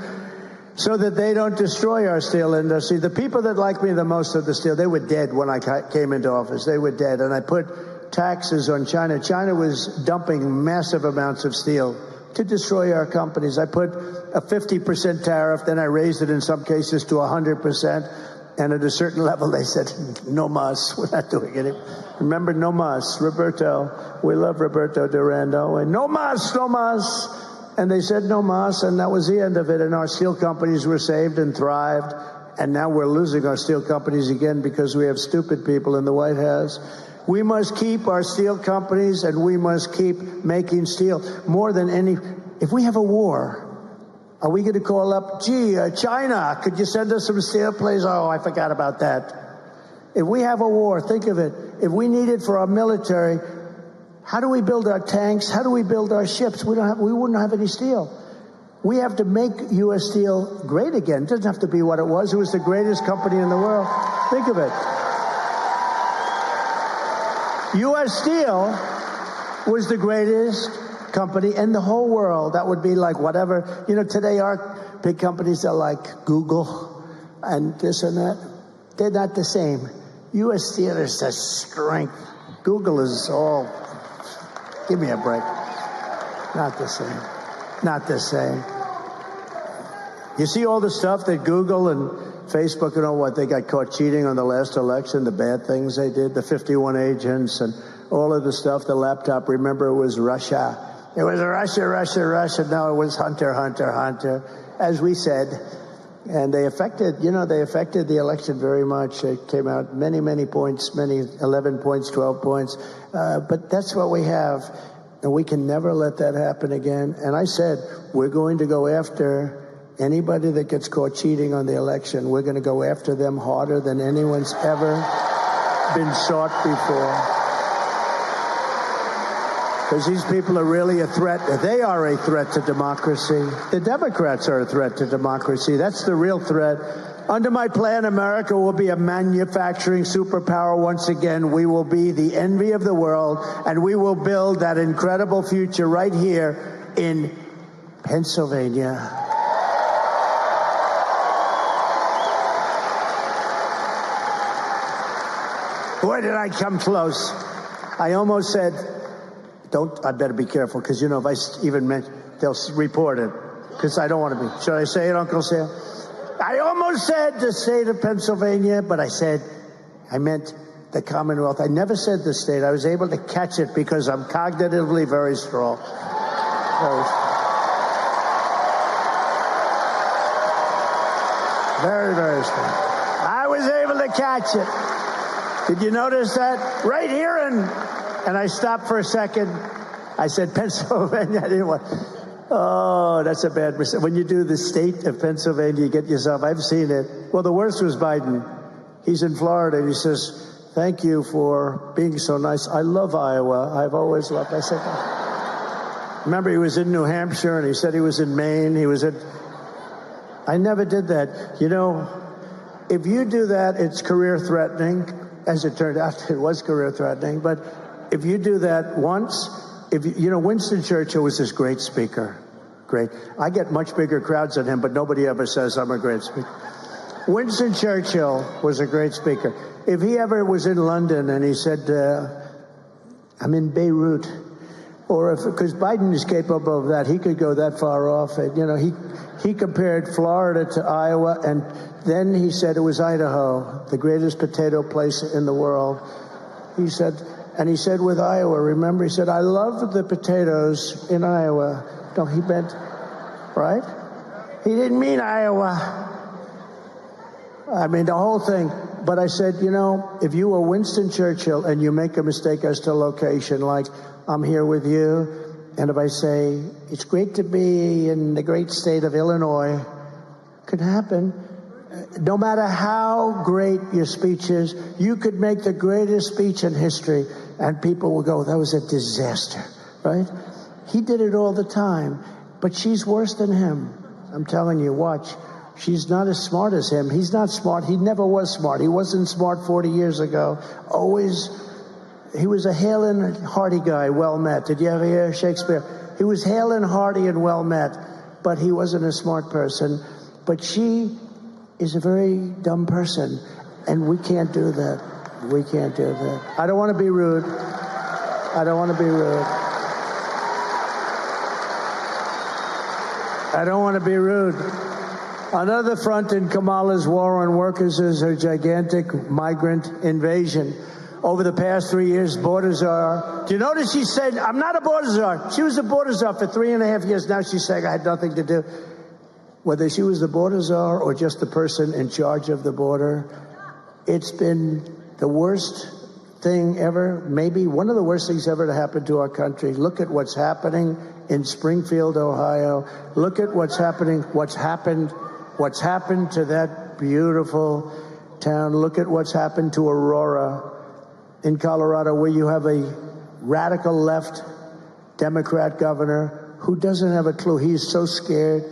So that they don't destroy our steel industry. The people that like me the most of the steel, they were dead when I came into office. They were dead. And I put taxes on China. China was dumping massive amounts of steel to destroy our companies. I put a 50% tariff. Then I raised it in some cases to 100%. And at a certain level, they said, no mas. We're not doing it. Remember, no mas. Roberto. We love Roberto Durando. And no mas, no mas. And they said no mas, and that was the end of it. And our steel companies were saved and thrived. And now we're losing our steel companies again because we have stupid people in the White House. We must keep our steel companies, and we must keep making steel more than any. If we have a war, are we going to call up, China, could you send us some steel, please? Oh, I forgot about that. If we have a war, think of it. If we need it for our military, how do we build our tanks? How do we build our ships? We wouldn't have any steel. We have to make U.S. Steel great again. It doesn't have to be what it was. It was the greatest company in the world. Think of it. U.S. Steel was the greatest company in the whole world. That would be like whatever. You know, today our big companies are like Google and this and that. They're not the same. U.S. Steel is the strength. Google is all... Give me a break. Not the same. Not the same. You see all the stuff that Google and Facebook and all what, they got caught cheating on the last election, the bad things they did, the 51 agents and all of the stuff, the laptop. Remember, it was Russia. It was Russia. No, it was Hunter, as we said. And they affected the election very much. It came out many points, 11 points, 12 points. But that's what we have. And we can never let that happen again. And I said, we're going to go after anybody that gets caught cheating on the election. We're going to go after them harder than anyone's ever been sought before. Because these people are really a threat. They are a threat to democracy. The Democrats are a threat to democracy. That's the real threat. Under my plan, America will be a manufacturing superpower once again. We will be the envy of the world, and we will build that incredible future right here in Pennsylvania. Boy, did I come close. I almost said... I better be careful, because, you know, if I even mention, they'll report it, because I don't want to be. Should I say it, Uncle Sam? I almost said the state of Pennsylvania, but I meant the Commonwealth. I never said the state. I was able to catch it because I'm cognitively very strong. Very, very strong. I was able to catch it. Did you notice that? Right here and I stopped for a second. I said, Pennsylvania. I didn't want. Oh, that's a bad mistake. When you do the state of Pennsylvania, you get yourself. I've seen it. Well, the worst was Biden. He's in Florida, and he says, thank you for being so nice. I love Iowa. I've always loved. I said, remember he was in New Hampshire and he said he was in Maine. I never did that. You know, if you do that, it's career threatening. As it turned out, it was career threatening. But if you do that once, Winston Churchill was this great speaker. Great. I get much bigger crowds than him, but nobody ever says I'm a great speaker. Winston Churchill was a great speaker. If he ever was in London and he said, I'm in Beirut, or because Biden is capable of that, he could go that far off. And, he compared Florida to Iowa, and then he said it was Idaho, the greatest potato place in the world. He said with Iowa, remember, he said, I love the potatoes in Iowa. No, he meant, right? He didn't mean Iowa. I mean, the whole thing. But I said, if you were Winston Churchill and you make a mistake as to location, like I'm here with you, and if I say, it's great to be in the great state of Illinois, could happen. No matter how great your speech is, you could make the greatest speech in history, and people will go, that was a disaster, right? He did it all the time, but she's worse than him. I'm telling you, watch. She's not as smart as him. He's not smart. He never was smart. He wasn't smart 40 years ago. He was a hale and hearty guy, well met. Did you ever hear Shakespeare? He was hale and hearty and well met, but he wasn't a smart person. But she is a very dumb person, and we can't do that. We can't do that. I don't want to be rude. I don't want to be rude. I don't want to be rude. Another front in Kamala's war on workers is her gigantic migrant invasion. Over the past 3 years, border czar. Do you notice she said, I'm not a border czar. She was a border czar for 3.5 years. Now she's saying I had nothing to do. Whether she was the border czar or just the person in charge of the border, it's been the worst thing ever, maybe one of the worst things ever to happen to our country. Look at what's happening in Springfield, Ohio. Look at what's happened to that beautiful town. Look at what's happened to Aurora in Colorado, where you have a radical left Democrat governor who doesn't have a clue. He's so scared.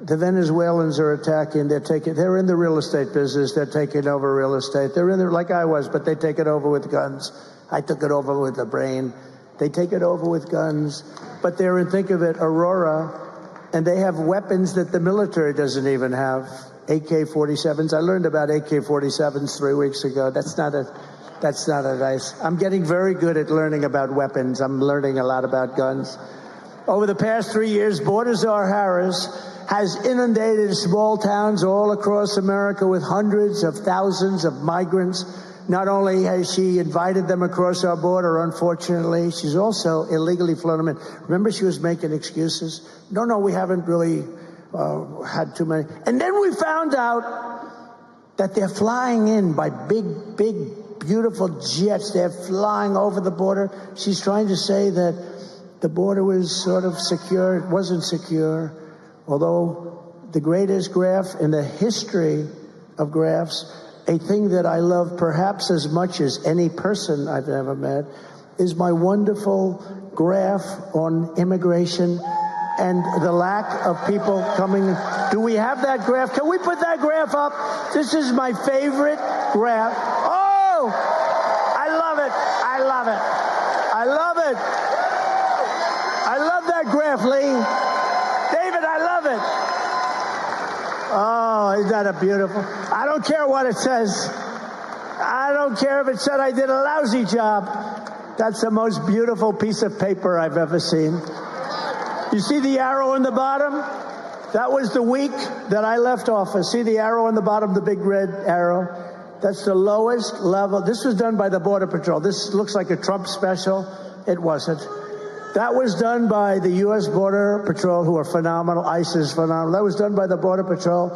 The Venezuelans are attacking. They're in the real estate business. They're taking over real estate. They're in there like I was, but they take it over with guns. I took it over with the brain. They take it over with guns. But they're in, think of it, Aurora, and they have weapons that the military doesn't even have. AK-47s. I learned about AK-47s 3 weeks ago. That's not a nice. I'm getting very good at learning about weapons. I'm learning a lot about guns. Over the past 3 years, border czar Harris has inundated small towns all across America with hundreds of thousands of migrants. Not only has she invited them across our border, unfortunately, she's also illegally flown them in. Remember, she was making excuses. No, we haven't really had too many. And then we found out that they're flying in by big, beautiful jets. They're flying over the border. She's trying to say that the border was sort of secure. It wasn't secure. Although the greatest graph in the history of graphs, a thing that I love perhaps as much as any person I've ever met, is my wonderful graph on immigration and the lack of people coming. Do we have that graph? Can we put that graph up? This is my favorite graph. Oh, I love it. I love it. I love it. I love that graph, Lee. David, I love it. Oh, isn't that a beautiful? I don't care what it says. I don't care if it said I did a lousy job. That's the most beautiful piece of paper I've ever seen. You see the arrow in the bottom? That was the week that I left office. See the arrow on the bottom, the big red arrow? That's the lowest level. This was done by the Border Patrol. This looks like a Trump special. It wasn't. That was done by the U.S. Border Patrol, who are phenomenal. ICE is phenomenal. That was done by the Border Patrol.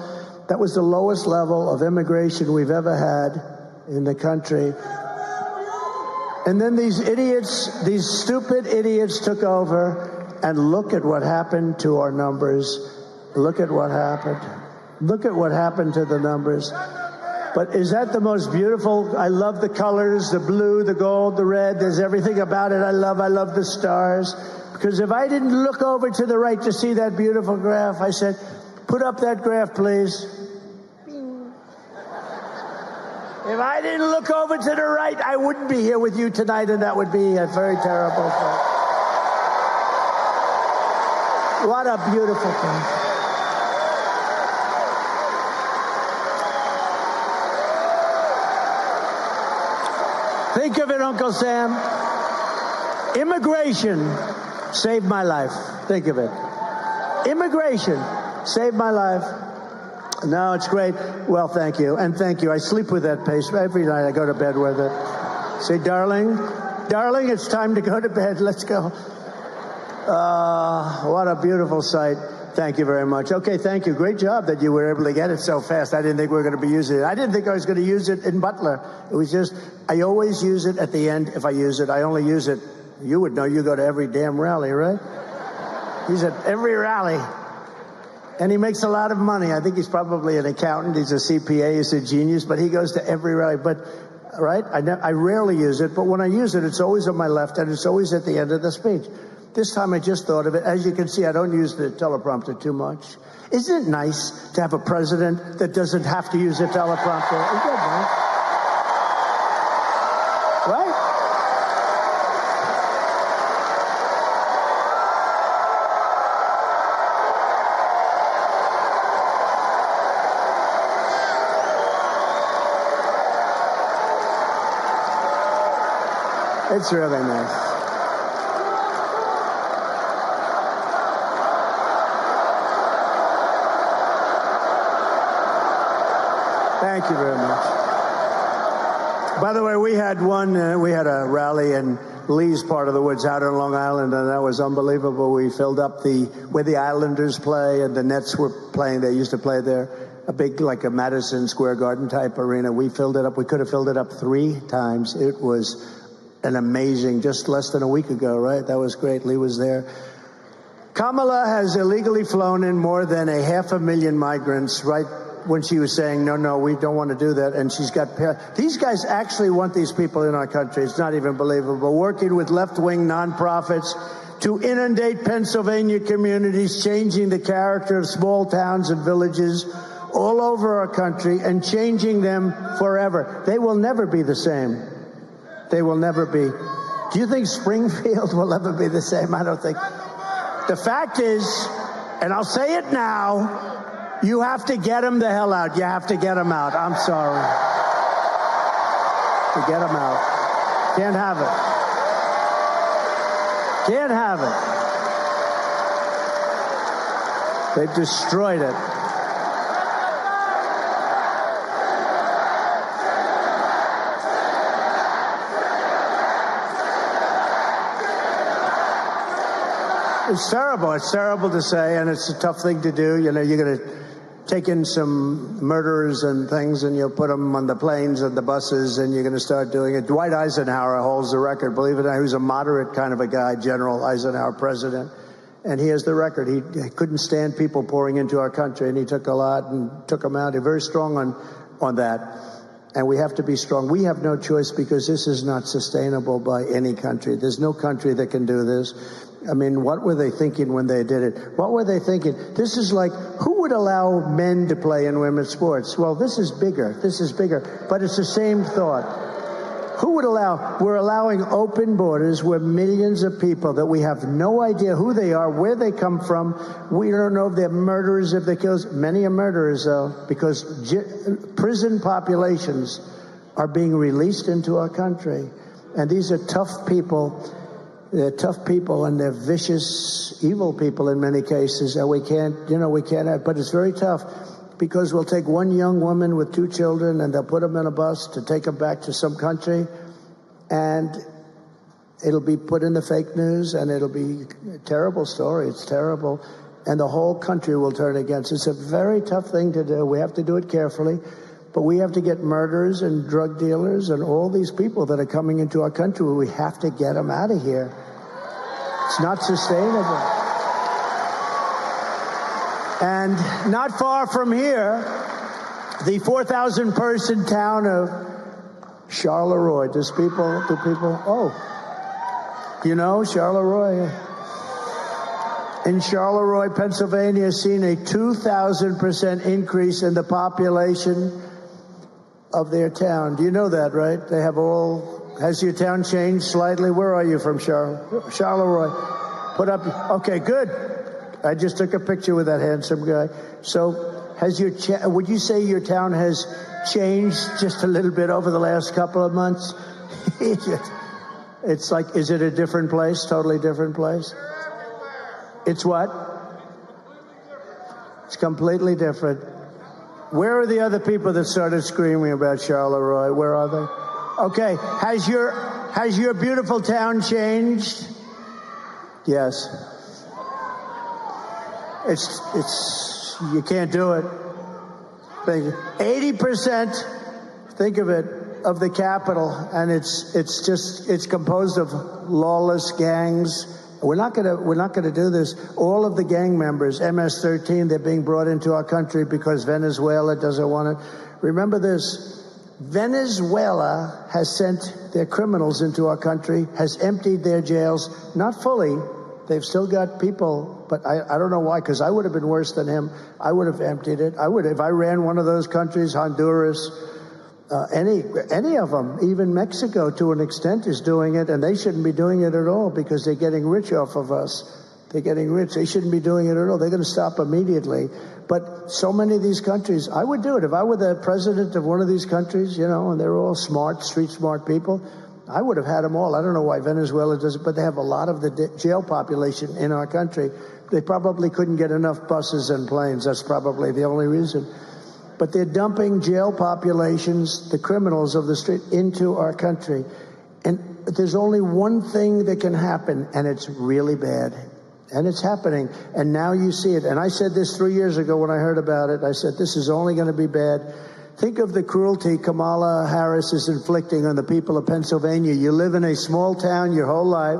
That was the lowest level of immigration we've ever had in the country. And then these idiots, these stupid idiots took over, and look at what happened to our numbers. Look at what happened. Look at what happened to the numbers. But is that the most beautiful? I love the colors, the blue, the gold, the red. There's everything about it I love. I love the stars. Because if I didn't look over to the right to see that beautiful graph, I said, put up that graph, please. If I didn't look over to the right, I wouldn't be here with you tonight, and that would be a very terrible thing. What a beautiful thing. Think of it, Uncle Sam. Immigration saved my life. Think of it. Immigration saved my life. No, it's great. Well, thank you. And thank you. I sleep with that pace. Every night I go to bed with it. Say, darling, it's time to go to bed. Let's go. What a beautiful sight. Thank you very much. Okay, thank you. Great job that you were able to get it so fast. I didn't think we were going to be using it. I didn't think I was going to use it in Butler. It was just, I always use it at the end. If I use it, I only use it. You would know. You go to every damn rally, right? He's at every rally. And he makes a lot of money. I think he's probably an accountant. He's a CPA. He's a genius. But he goes to every rally. But, right, I rarely use it. But when I use it, it's always on my left, and it's always at the end of the speech. This time I just thought of it. As you can see, I don't use the teleprompter too much. Isn't it nice to have a president that doesn't have to use a teleprompter? Isn't that nice? Right? It's really nice. Thank you very much. By the way, we had a rally in Lee's part of the woods out on Long Island, and that was unbelievable. We filled up where the Islanders play and the Nets were playing. They used to play there, a big, like a Madison Square Garden type arena. We filled it up. We could have filled it up 3 times. It was an amazing, just less than a week ago, right? That was great. Lee was there. Kamala has illegally flown in more than 500,000 migrants, right? When she was saying, no, we don't want to do that. And she's got, these guys actually want these people in our country. It's not even believable. Working with left-wing nonprofits to inundate Pennsylvania communities, changing the character of small towns and villages all over our country and changing them forever. They will never be the same. They will never be. Do you think Springfield will ever be the same? I don't think. The fact is, and I'll say it now, you have to get them the hell out. You have to get them out. I'm sorry. To get them out. Can't have it. Can't have it. They've destroyed it. It's terrible. It's terrible to say, and it's a tough thing to do. You know, you're going to take in some murderers and things, and you'll put them on the planes and the buses, and you're going to start doing it. Dwight Eisenhower holds the record, believe it or not. He was a moderate kind of a guy, General Eisenhower, president, and he has the record. He couldn't stand people pouring into our country, and he took a lot and took them out. He's very strong on that, and we have to be strong. We have no choice because this is not sustainable by any country. There's no country that can do this. I mean, what were they thinking when they did it? What were they thinking? This is like, who would allow men to play in women's sports? Well, this is bigger. This is bigger. But it's the same thought. Who would allow? We're allowing open borders where millions of people that we have no idea who they are, where they come from. We don't know if they're murderers, if they're killers. Many are murderers, though, because prison populations are being released into our country. And these are tough people. They're tough people, and they're vicious, evil people in many cases, and we can't have, but it's very tough because we'll take one young woman with 2 children and they'll put them in a bus to take them back to some country, and it'll be put in the fake news, and it'll be a terrible story. It's terrible, and the whole country will turn against us. It's a very tough thing to do. We have to do it carefully. But we have to get murderers and drug dealers and all these people that are coming into our country. We have to get them out of here. It's not sustainable. And not far from here, The 4,000 person town of Charleroi. Do people, you know Charleroi? In Charleroi, Pennsylvania, has seen a 2,000% increase in the population of their town. Do you know that, right? They have has your town changed slightly? Where are you from, Charleroi? Put up, okay, good. I just took a picture with that handsome guy. So, would you say your town has changed just a little bit over the last couple of months? It's like, is it a different place? Totally different place? It's what? It's completely different. Where are the other people that started screaming about Charleroi? Where are they? Okay, has your beautiful town changed? Yes. It's you can't do it. 80%, think of it, of the capital, and it's composed of lawless gangs. We're not gonna do this. All of the gang members, MS-13, they're being brought into our country because Venezuela doesn't want it. Remember this, Venezuela has sent their criminals into our country, has emptied their jails, not fully. They've still got people, but I don't know why, because I would have been worse than him. I would have emptied it. If I ran one of those countries, Honduras, any of them, even Mexico to an extent is doing it, and they shouldn't be doing it at all because they're getting rich off of us. They're getting rich. They shouldn't be doing it at all. They're going to stop immediately. But so many of these countries, I would do it. If I were the president of one of these countries, and they're all smart, street smart people, I would have had them all. I don't know why Venezuela does it, but they have a lot of the jail population in our country. They probably couldn't get enough buses and planes. That's probably the only reason. But they're dumping jail populations, the criminals of the street, into our country. And there's only one thing that can happen, and it's really bad. And it's happening. And now you see it. And I said this 3 years ago when I heard about it. I said, this is only going to be bad. Think of the cruelty Kamala Harris is inflicting on the people of Pennsylvania. You live in a small town your whole life.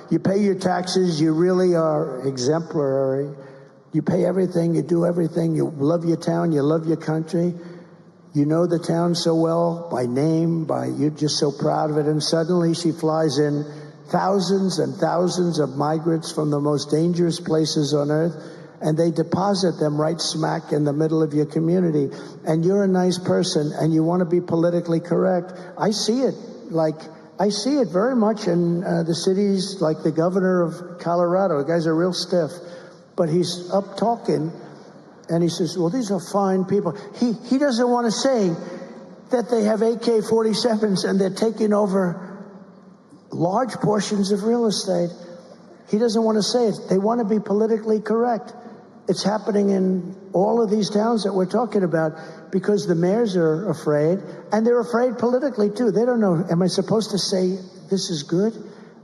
You pay your taxes. You really are exemplary. You pay everything. You do everything. You love your town. You love your country. You know the town so well by name, you're just so proud of it. And suddenly she flies in thousands and thousands of migrants from the most dangerous places on earth, and they deposit them right smack in the middle of your community. And you're a nice person, and you want to be politically correct. I see it very much in the cities, like the governor of Colorado. The guy's a real stiff, but he's up talking, and he says, well, these are fine people. He doesn't want to say that they have AK-47s and they're taking over large portions of real estate. He doesn't want to say it. They want to be politically correct. It's happening in all of these towns that we're talking about because the mayors are afraid, and they're afraid politically too. They don't know, am I supposed to say this is good,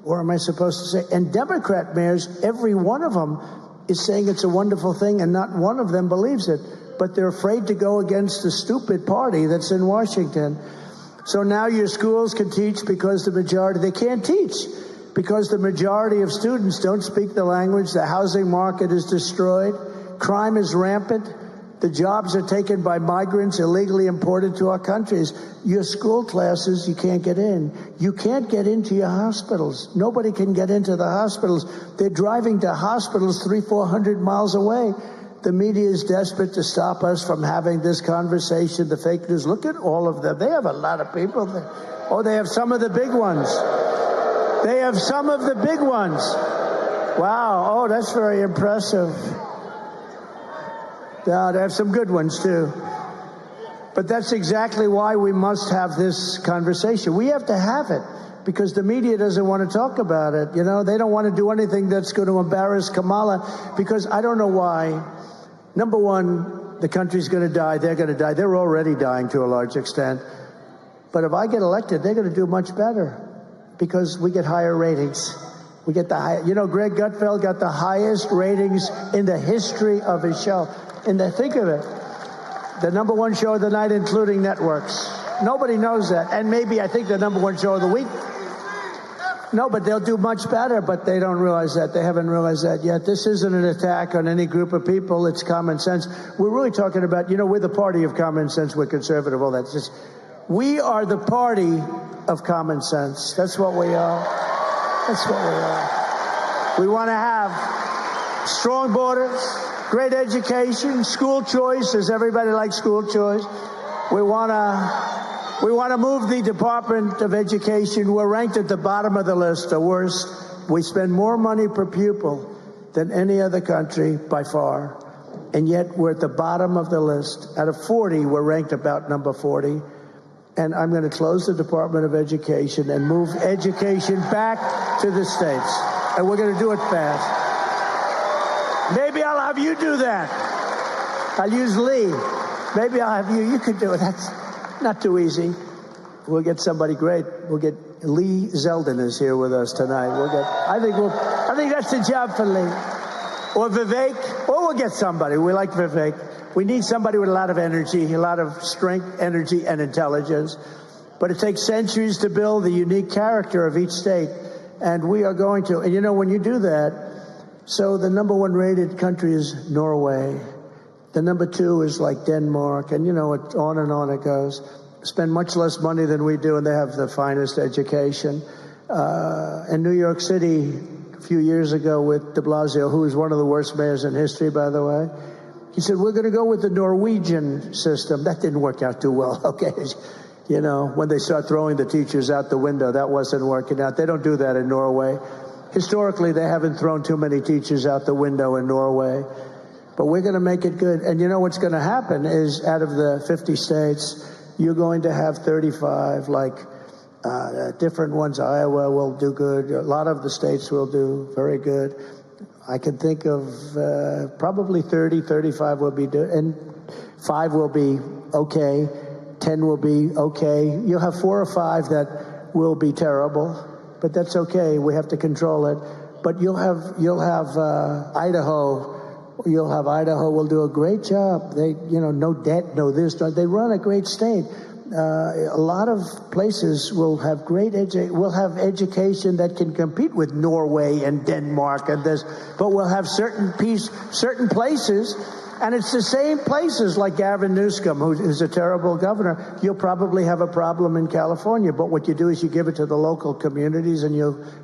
or am I supposed to say, and Democrat mayors, every one of them is saying it's a wonderful thing, and not one of them believes it, but they're afraid to go against the stupid party that's in Washington. So now your schools can teach because the majority, they can't teach because the majority of students don't speak the language. The housing market is destroyed. Crime is rampant. The jobs are taken by migrants illegally imported to our countries. Your school classes, you can't get in. You can't get into your hospitals. Nobody can get into the hospitals. They're driving to hospitals 300-400 miles away. The media is desperate to stop us from having this conversation. The fake news, look at all of them. They have a lot of people. They have some of the big ones. They have some of the big ones. Wow. Oh, that's very impressive. Yeah, they have some good ones, too. But that's exactly why we must have this conversation. We have to have it because the media doesn't want to talk about it. They don't want to do anything that's going to embarrass Kamala because I don't know why. Number one, the country's going to die. They're going to die. They're already dying to a large extent. But if I get elected, they're going to do much better because we get higher ratings. We get the high. Greg Gutfeld got the highest ratings in the history of his show. Think of it. The number one show of the night, including networks. Nobody knows that. And maybe I think the number one show of the week. No, but they'll do much better, but they don't realize that. They haven't realized that yet. This isn't an attack on any group of people. It's common sense. We're really talking about, we're the party of common sense. We're conservative, all that. We are the party of common sense. That's what we are. That's what we are. We want to have strong borders, great education, school choice. Does everybody like school choice? We want to move the Department of Education. We're ranked at the bottom of the list, the worst. We spend more money per pupil than any other country by far, and yet we're at the bottom of the list. Out of 40, we're ranked about number 40. And I'm going to close the Department of Education and move education back to the states. And we're going to do it fast. Maybe I'll have you do that. I'll use Lee. Maybe I'll have you. You could do it. That's not too easy. We'll get somebody great. We'll get Lee Zeldin is here with us tonight. I think that's the job for Lee. Or Vivek. Or we'll get somebody. We like Vivek. We need somebody with a lot of energy, a lot of strength, energy, and intelligence. But it takes centuries to build the unique character of each state. And we are going to. And when you do that, so the number 1 rated country is Norway. The number 2 is like Denmark. And it on and on it goes. Spend much less money than we do, and they have the finest education. In New York City, a few years ago with de Blasio, who is one of the worst mayors in history, by the way, he said, we're going to go with the Norwegian system. That didn't work out too well, okay? When they start throwing the teachers out the window, that wasn't working out. They don't do that in Norway. Historically, they haven't thrown too many teachers out the window in Norway. But we're going to make it good. And what's going to happen is out of the 50 states, you're going to have 35, different ones. Iowa will do good. A lot of the states will do very good. I can think of probably 30, 35 will be good, and 5 will be okay, 10 will be okay. You'll have 4 or 5 that will be terrible, but that's okay. We have to control it. But you'll have Idaho. You'll have Idaho will do a great job. They, no debt, no this. They run a great state. A lot of places will have we'll have education that can compete with Norway and Denmark and this, but we'll have certain places, and it's the same places like Gavin Newsom, who is a terrible governor. You'll probably have a problem in California, but what you do is you give it to the local communities, and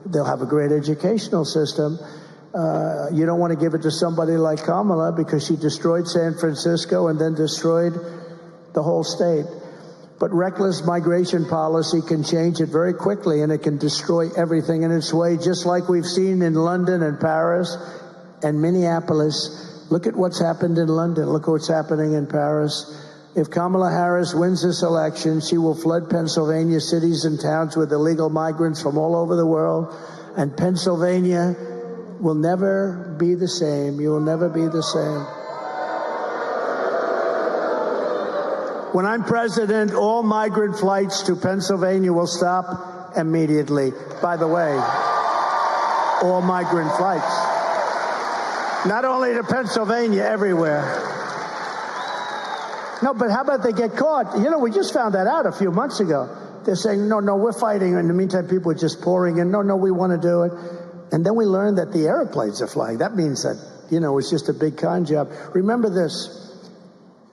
they'll have a great educational system. You don't want to give it to somebody like Kamala because she destroyed San Francisco and then destroyed the whole state. But reckless migration policy can change it very quickly, and it can destroy everything in its way, just like we've seen in London and Paris and Minneapolis. Look at what's happened in London. Look what's happening in Paris. If Kamala Harris wins this election, she will flood Pennsylvania cities and towns with illegal migrants from all over the world, and Pennsylvania will never be the same. You will never be the same. When I'm president, all migrant flights to Pennsylvania will stop immediately. By the way, all migrant flights. Not only to Pennsylvania, everywhere. No, but how about they get caught? We just found that out a few months ago. They're saying, no, we're fighting. In the meantime, people are just pouring in. No, we want to do it. And then we learned that the airplanes are flying. That means that, it's just a big con job. Remember this.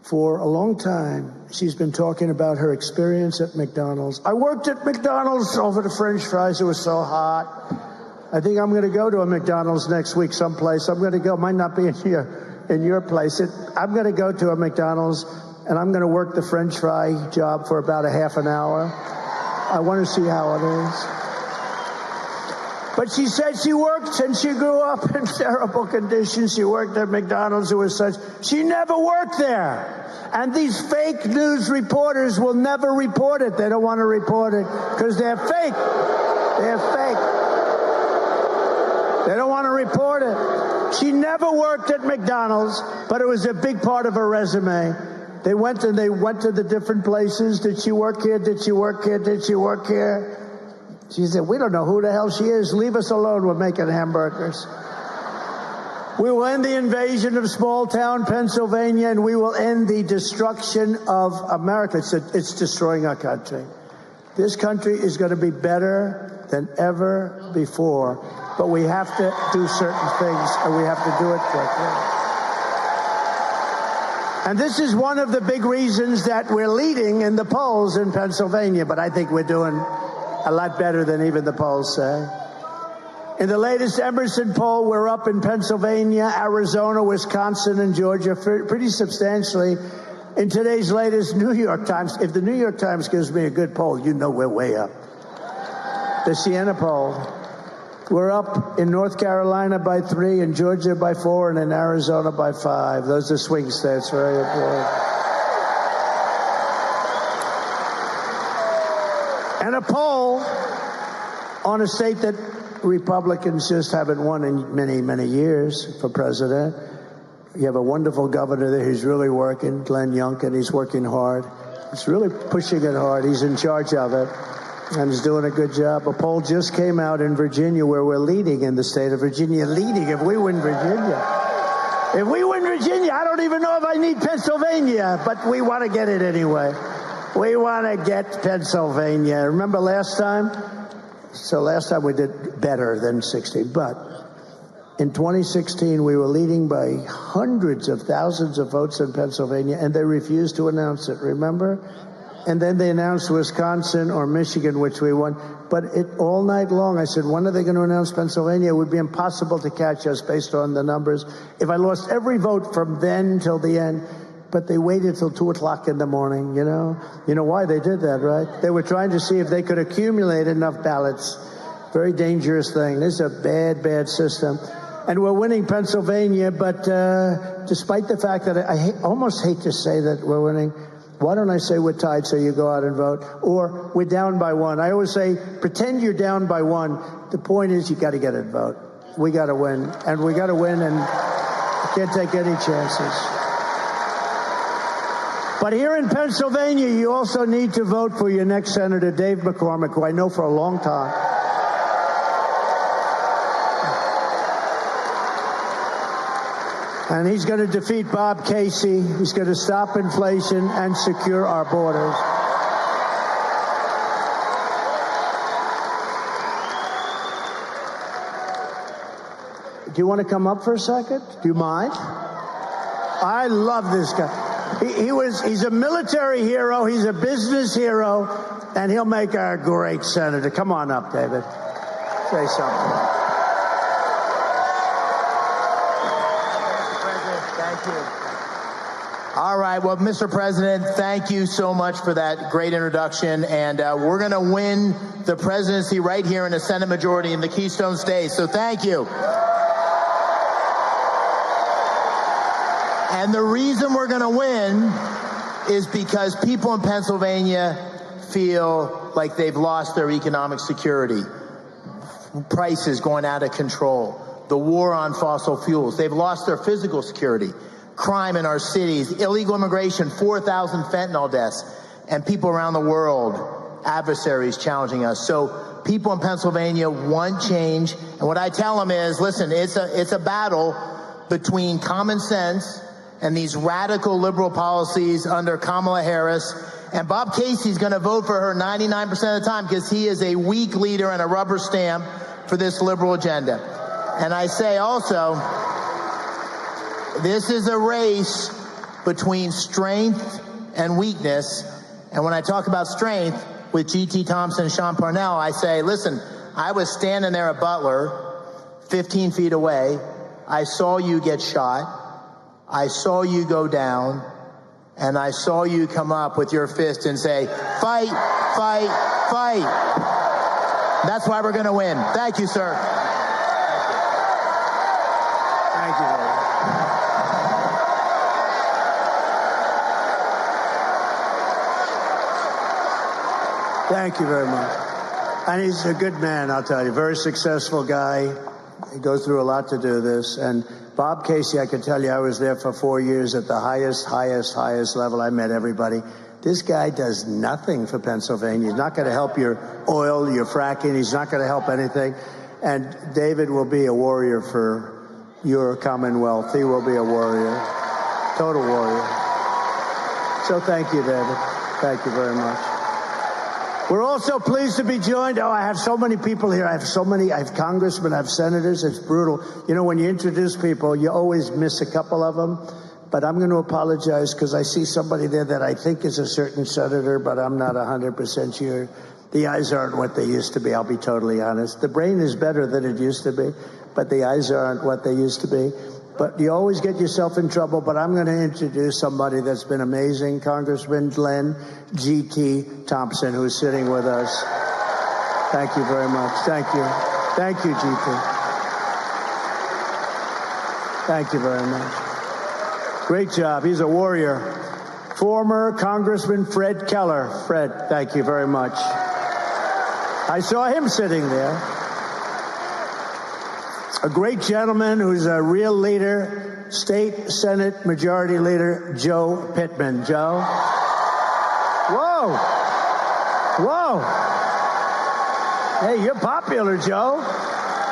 For a long time, she's been talking about her experience at McDonald's. I worked at McDonald's over the French fries. It was so hot. I think I'm going to go to a McDonald's next week someplace. I'm going to go. Might not be in your place. I'm going to go to a McDonald's, and I'm going to work the French fry job for about a half an hour. I want to see how it is. But she said she worked and she grew up in terrible conditions. She worked at McDonald's. It was such. She never worked there. And these fake news reporters will never report it. They don't want to report it because they're fake. They're fake. They don't want to report it. She never worked at McDonald's, but it was a big part of her resume. They went to the different places. Did she work here? Did she work here? Did she work here? She said, we don't know who the hell she is. Leave us alone. We're making hamburgers. We will end the invasion of small-town Pennsylvania, and we will end the destruction of America. It's destroying our country. This country is going to be better than ever before, but we have to do certain things, and we have to do it quickly. And this is one of the big reasons that we're leading in the polls in Pennsylvania, but I think we're doing a lot better than even the polls say. In the latest Emerson poll, we're up in Pennsylvania, Arizona, Wisconsin, and Georgia pretty substantially. In today's latest New York Times, if the New York Times gives me a good poll, you know we're way up. The Siena poll, we're up in North Carolina by 3, in Georgia by 4, and in Arizona by 5. Those are swing states, very important. And a poll on a state that Republicans just haven't won in many, many years for president. You have a wonderful governor there who's really working, Glenn Youngkin. He's working hard. He's really pushing it hard. He's in charge of it, and he's doing a good job. A poll just came out in Virginia where we're leading in the state of Virginia. Leading if we win Virginia. If we win Virginia, I don't even know if I need Pennsylvania, but we want to get it anyway. We want to get Pennsylvania. Remember last time? So last time we did better than 60, but in 2016, we were leading by hundreds of thousands of votes in Pennsylvania, and they refused to announce it, remember? And then they announced Wisconsin or Michigan, which we won. But all night long, I said, when are they going to announce Pennsylvania? It would be impossible to catch us based on the numbers. If I lost every vote from then till the end, but they waited till 2 o'clock in the morning, you know? You know why they did that, right? They were trying to see if they could accumulate enough ballots. Very dangerous thing. This is a bad, bad system. And we're winning Pennsylvania, but despite the fact that I almost hate to say that we're winning, why don't I say we're tied so you go out and vote? Or we're down by 1. I always say, pretend you're down by 1. The point is you got to get a vote. We got to win. And we got to win, and can't take any chances. But here in Pennsylvania, you also need to vote for your next Senator, Dave McCormick, who I know for a long time. And he's going to defeat Bob Casey. He's going to stop inflation and secure our borders. Do you want to come up for a second? Do you mind? I love this guy. He's a military hero. He's a business hero. And he'll make a great senator. Come on up, David. Say something. Thank you. All right. Well, Mr. President, thank you so much for that great introduction. And we're going to win the presidency right here in the Senate majority in the Keystone State. So thank you. And the reason we're going to win is because people in Pennsylvania feel like they've lost their economic security. Prices going out of control. The war on fossil fuels. They've lost their physical security. Crime in our cities. Illegal immigration. 4,000 fentanyl deaths. And people around the world, adversaries challenging us. So people in Pennsylvania want change. And what I tell them is, listen, it's a battle between common sense and these radical liberal policies under Kamala Harris. And Bob Casey's going to vote for her 99% of the time because he is a weak leader and a rubber stamp for this liberal agenda. And I say also, this is a race between strength and weakness. And when I talk about strength with G.T. Thompson and Sean Parnell, I say, listen, I was standing there at Butler, 15 feet away. I saw you get shot. I saw you go down, and I saw you come up with your fist and say, fight, fight, fight. That's why we're going to win. Thank you, sir. Thank you, David. Thank you very much. And he's a good man, I'll tell you. Very successful guy. He goes through a lot to do this. And Bob Casey, I can tell you, I was there for 4 years at the highest level. I met everybody. This guy does nothing for Pennsylvania. He's not going to help your oil, your fracking. He's not going to help anything. And David will be a warrior for your Commonwealth. He will be a warrior, total warrior. So thank you, David. Thank you very much. We're also pleased to be joined. Oh, I have so many people here. I have congressmen, I have senators. It's brutal. You know, when you introduce people, you always miss a couple of them. But I'm going to apologize because I see somebody there that I think is a certain senator, but I'm not 100% sure. The eyes aren't what they used to be, I'll be totally honest. The brain is better than it used to be, but the eyes aren't what they used to be. But you always get yourself in trouble, but I'm going to introduce somebody that's been amazing, Congressman Glenn G.T. Thompson, who's sitting with us. Thank you very much. Thank you. Thank you, G.T. Thank you very much. Great job. He's a warrior. Former Congressman Fred Keller. Fred, thank you very much. I saw him sitting there. A great gentleman who's a real leader, State Senate Majority Leader Joe Pittman. Joe? Whoa. Whoa. Hey, you're popular, Joe.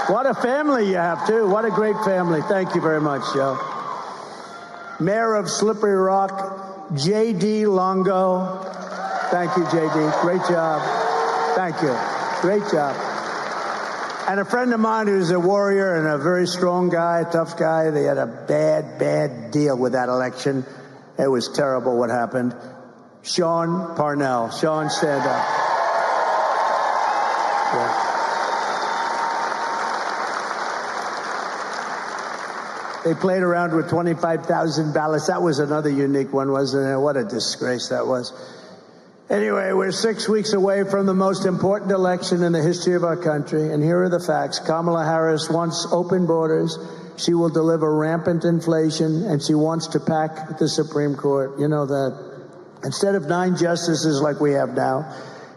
What a family you have, too. What a great family. Thank you very much, Joe. Mayor of Slippery Rock, J.D. Longo. Thank you, J.D. Great job. Thank you. Great job. And a friend of mine who's a warrior and a very strong guy, tough guy. They had a bad deal with that election. It was terrible what happened. Sean Parnell. Sean, stand up. Yeah. They played around with 25,000 ballots. That was another unique one, wasn't it? What a disgrace that was. Anyway, we're 6 weeks away from the most important election in the history of our country, and here are the facts. Kamala Harris wants open borders. She will deliver rampant inflation, and she wants to pack the Supreme Court. You know that. Instead of 9 justices like we have now,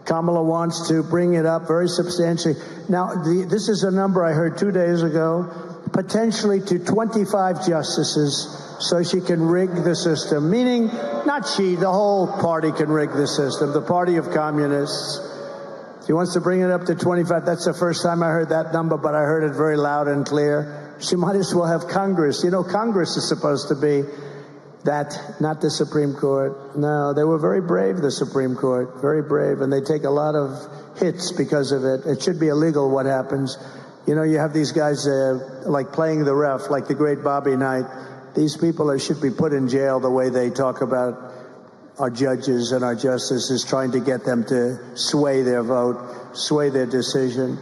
Kamala wants to bring it up very substantially. Now, this is a number I heard 2 days ago, potentially to 25 justices, so she can rig the system, meaning not she, the whole party can rig the system, the party of communists. She wants to bring it up to 25. That's the first time I heard that number, but I heard it very loud and clear. She might as well have Congress. You know, Congress is supposed to be that, not the Supreme Court. No, they were very brave, the Supreme Court, very brave, and they take a lot of hits because of it. It should be illegal what happens. You know, you have these guys like playing the ref, like the great Bobby Knight. These people should be put in jail the way they talk about our judges and our justices, trying to get them to sway their vote, sway their decision.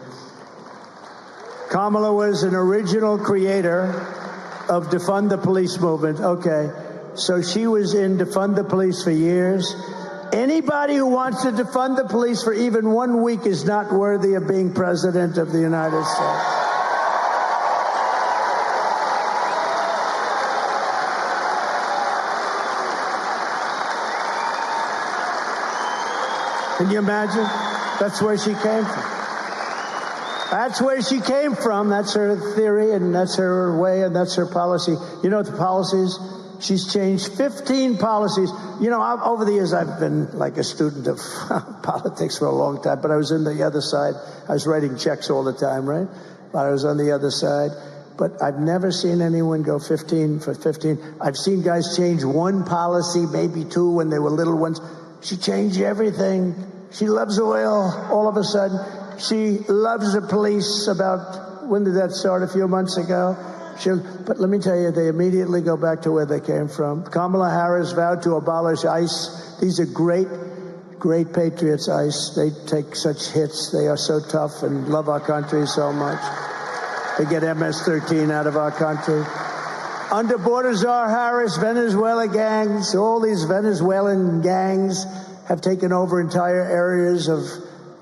Kamala was an original creator of Defund the Police movement. Okay, so she was in Defund the Police for years. Anybody who wants to defund the police for even 1 week is not worthy of being president of the United States. Can you imagine? That's where she came from. That's where she came from. That's her theory, and that's her way, and that's her policy. You know what the policy is? She's changed 15 policies. You know, over the years, I've been like a student of politics for a long time, but I was on the other side. I was writing checks all the time, right? But I was on the other side. But I've never seen anyone go 15 for 15. I've seen guys change one policy, maybe 2 when they were little ones. She changed everything. She loves oil all of a sudden. She loves the police. About, when did that start? A few months ago. But let me tell you, they immediately go back to where they came from. Kamala Harris vowed to abolish ICE. These are great patriots, ICE. They take such hits. They are so tough and love our country so much. They get MS-13 out of our country. Under border czar Harris, Venezuela gangs, all these Venezuelan gangs have taken over entire areas of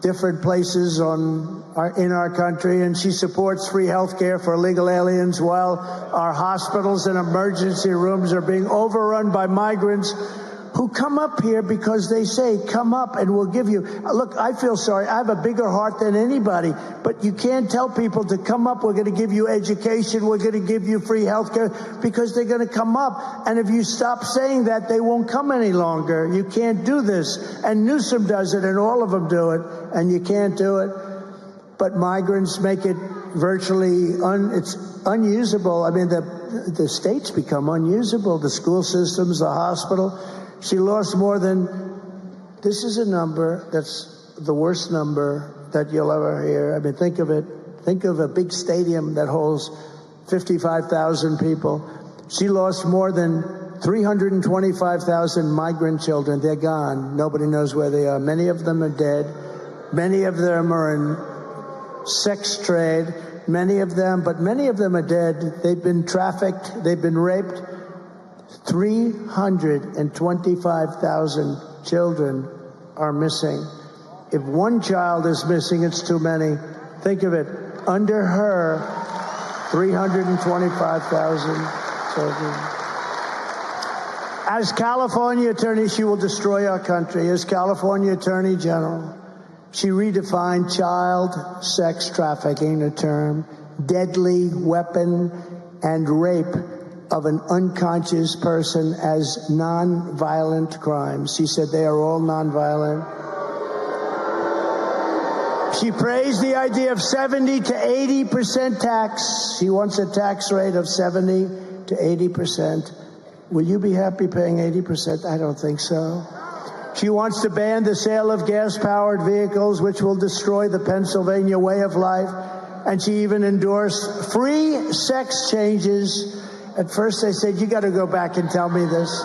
different places in our country, and she supports free health care for illegal aliens while our hospitals and emergency rooms are being overrun by migrants who come up here because they say, come up and we'll give you. Look, I feel sorry. I have a bigger heart than anybody, but you can't tell people to come up. We're going to give you education. We're going to give you free health care, because they're going to come up. And if you stop saying that, they won't come any longer. You can't do this. And Newsom does it, and all of them do it, and you can't do it. But migrants make it virtually it's unusable. I mean, the states become unusable, the school systems, the hospital. She lost more than, this is a number that's the worst number that you'll ever hear. I mean, think of it. Think of a big stadium that holds 55,000 people. She lost more than 325,000 migrant children. They're gone. Nobody knows where they are. Many of them are dead. Many of them are in sex trade. Many of them are dead. They've been trafficked. They've been raped. 325,000 children are missing. If one child is missing, it's too many. Think of it. Under her, 325,000 children. As California Attorney, she will destroy our country. As California Attorney General, she redefined child sex trafficking, a term, deadly weapon, and rape of an unconscious person as non-violent crimes. She said they are all non-violent. She praised the idea of 70 to 80% tax. She wants a tax rate of 70 to 80%. Will you be happy paying 80%? I don't think so. She wants to ban the sale of gas-powered vehicles, which will destroy the Pennsylvania way of life. And she even endorsed free sex changes. At first they said, you got to go back and tell me this.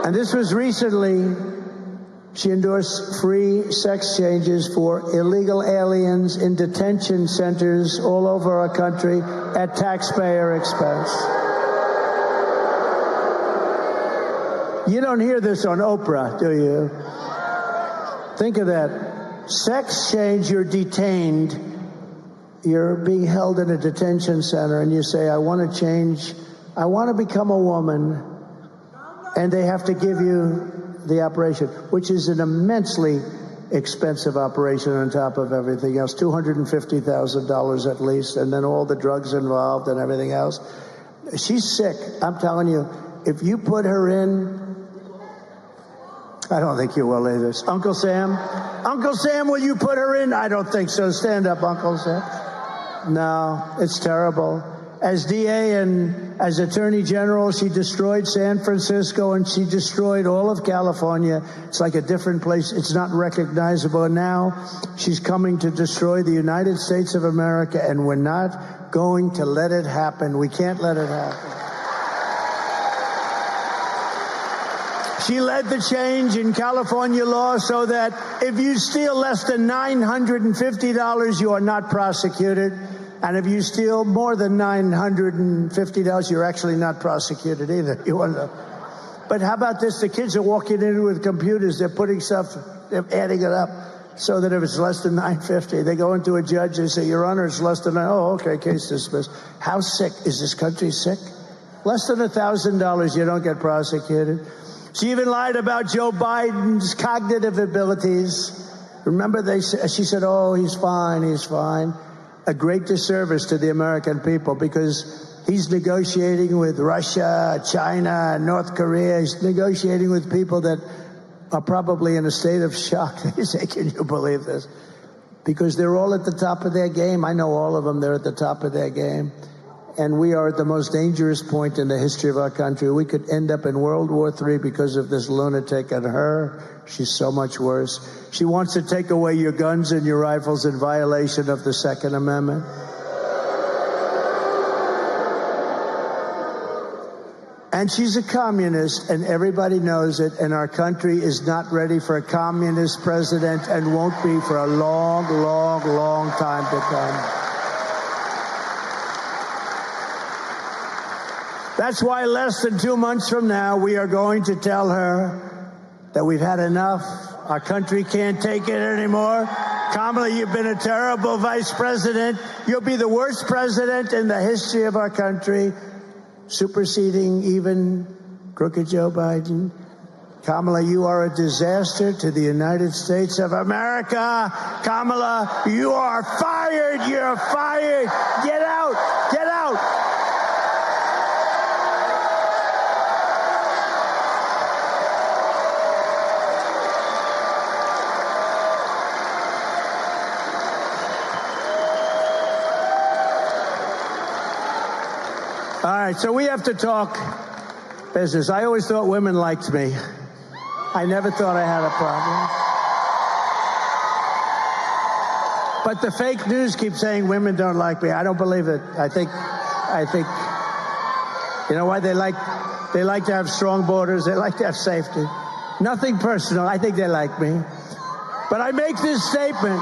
And this was recently. She endorsed free sex changes for illegal aliens in detention centers all over our country at taxpayer expense. You don't hear this on Oprah, do you? Think of that. Sex change, you're detained. You're being held in a detention center, and you say, I want to change. I want to become a woman. And they have to give you the operation, which is an immensely expensive operation on top of everything else, $250,000 at least, and then all the drugs involved and everything else. She's sick. I'm telling you, if you put her in, I don't think you will either. Uncle Sam? Uncle Sam, will you put her in? I don't think so. Stand up, Uncle Sam. No, it's terrible. As DA and as Attorney General, she destroyed San Francisco and she destroyed all of California. It's like a different place. It's not recognizable. And now she's coming to destroy the United States of America, and we're not going to let it happen. We can't let it happen. She led the change in California law so that if you steal less than $950, you are not prosecuted. And if you steal more than $950, you're actually not prosecuted either. You wonder. But how about this? The kids are walking in with computers. They're putting stuff, they're adding it up so that if it's less than $950, they go into a judge and say, Your Honor, it's less than, oh, okay, case dismissed. How sick? Is this country sick? Less than $1,000, you don't get prosecuted. She even lied about Joe Biden's cognitive abilities. Remember, she said, oh, he's fine, he's fine. A great disservice to the American people, because he's negotiating with Russia, China, North Korea. He's negotiating with people that are probably in a state of shock. They say, can you believe this? Because they're all at the top of their game. I know all of them. They're at the top of their game. And we are at the most dangerous point in the history of our country. We could end up in World War III because of this lunatic and her. She's so much worse. She wants to take away your guns and your rifles in violation of the Second Amendment. And she's a communist, and everybody knows it, and our country is not ready for a communist president and won't be for a long, long, long time to come. That's why less than 2 months from now, we are going to tell her that we've had enough. Our country can't take it anymore. Kamala, you've been a terrible vice president. You'll be the worst president in the history of our country, superseding even crooked Joe Biden. Kamala, you are a disaster to the United States of America. Kamala, you are fired. You're fired. Get out. Get out. All right, so we have to talk business. I always thought women liked me. I never thought I had a problem. But the fake news keeps saying women don't like me. I don't believe it. I think, you know why? They like to have strong borders. They like to have safety. Nothing personal. I think they like me. But I make this statement.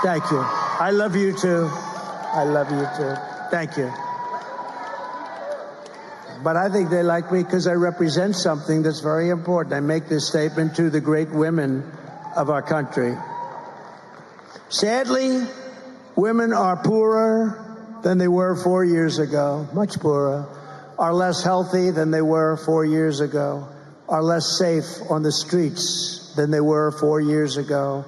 Thank you. I love you too. I love you too. Thank you. But I think they like me because I represent something that's very important. I make this statement to the great women of our country. Sadly, women are poorer than they were 4 years ago, much poorer, are less healthy than they were 4 years ago, are less safe on the streets than they were 4 years ago,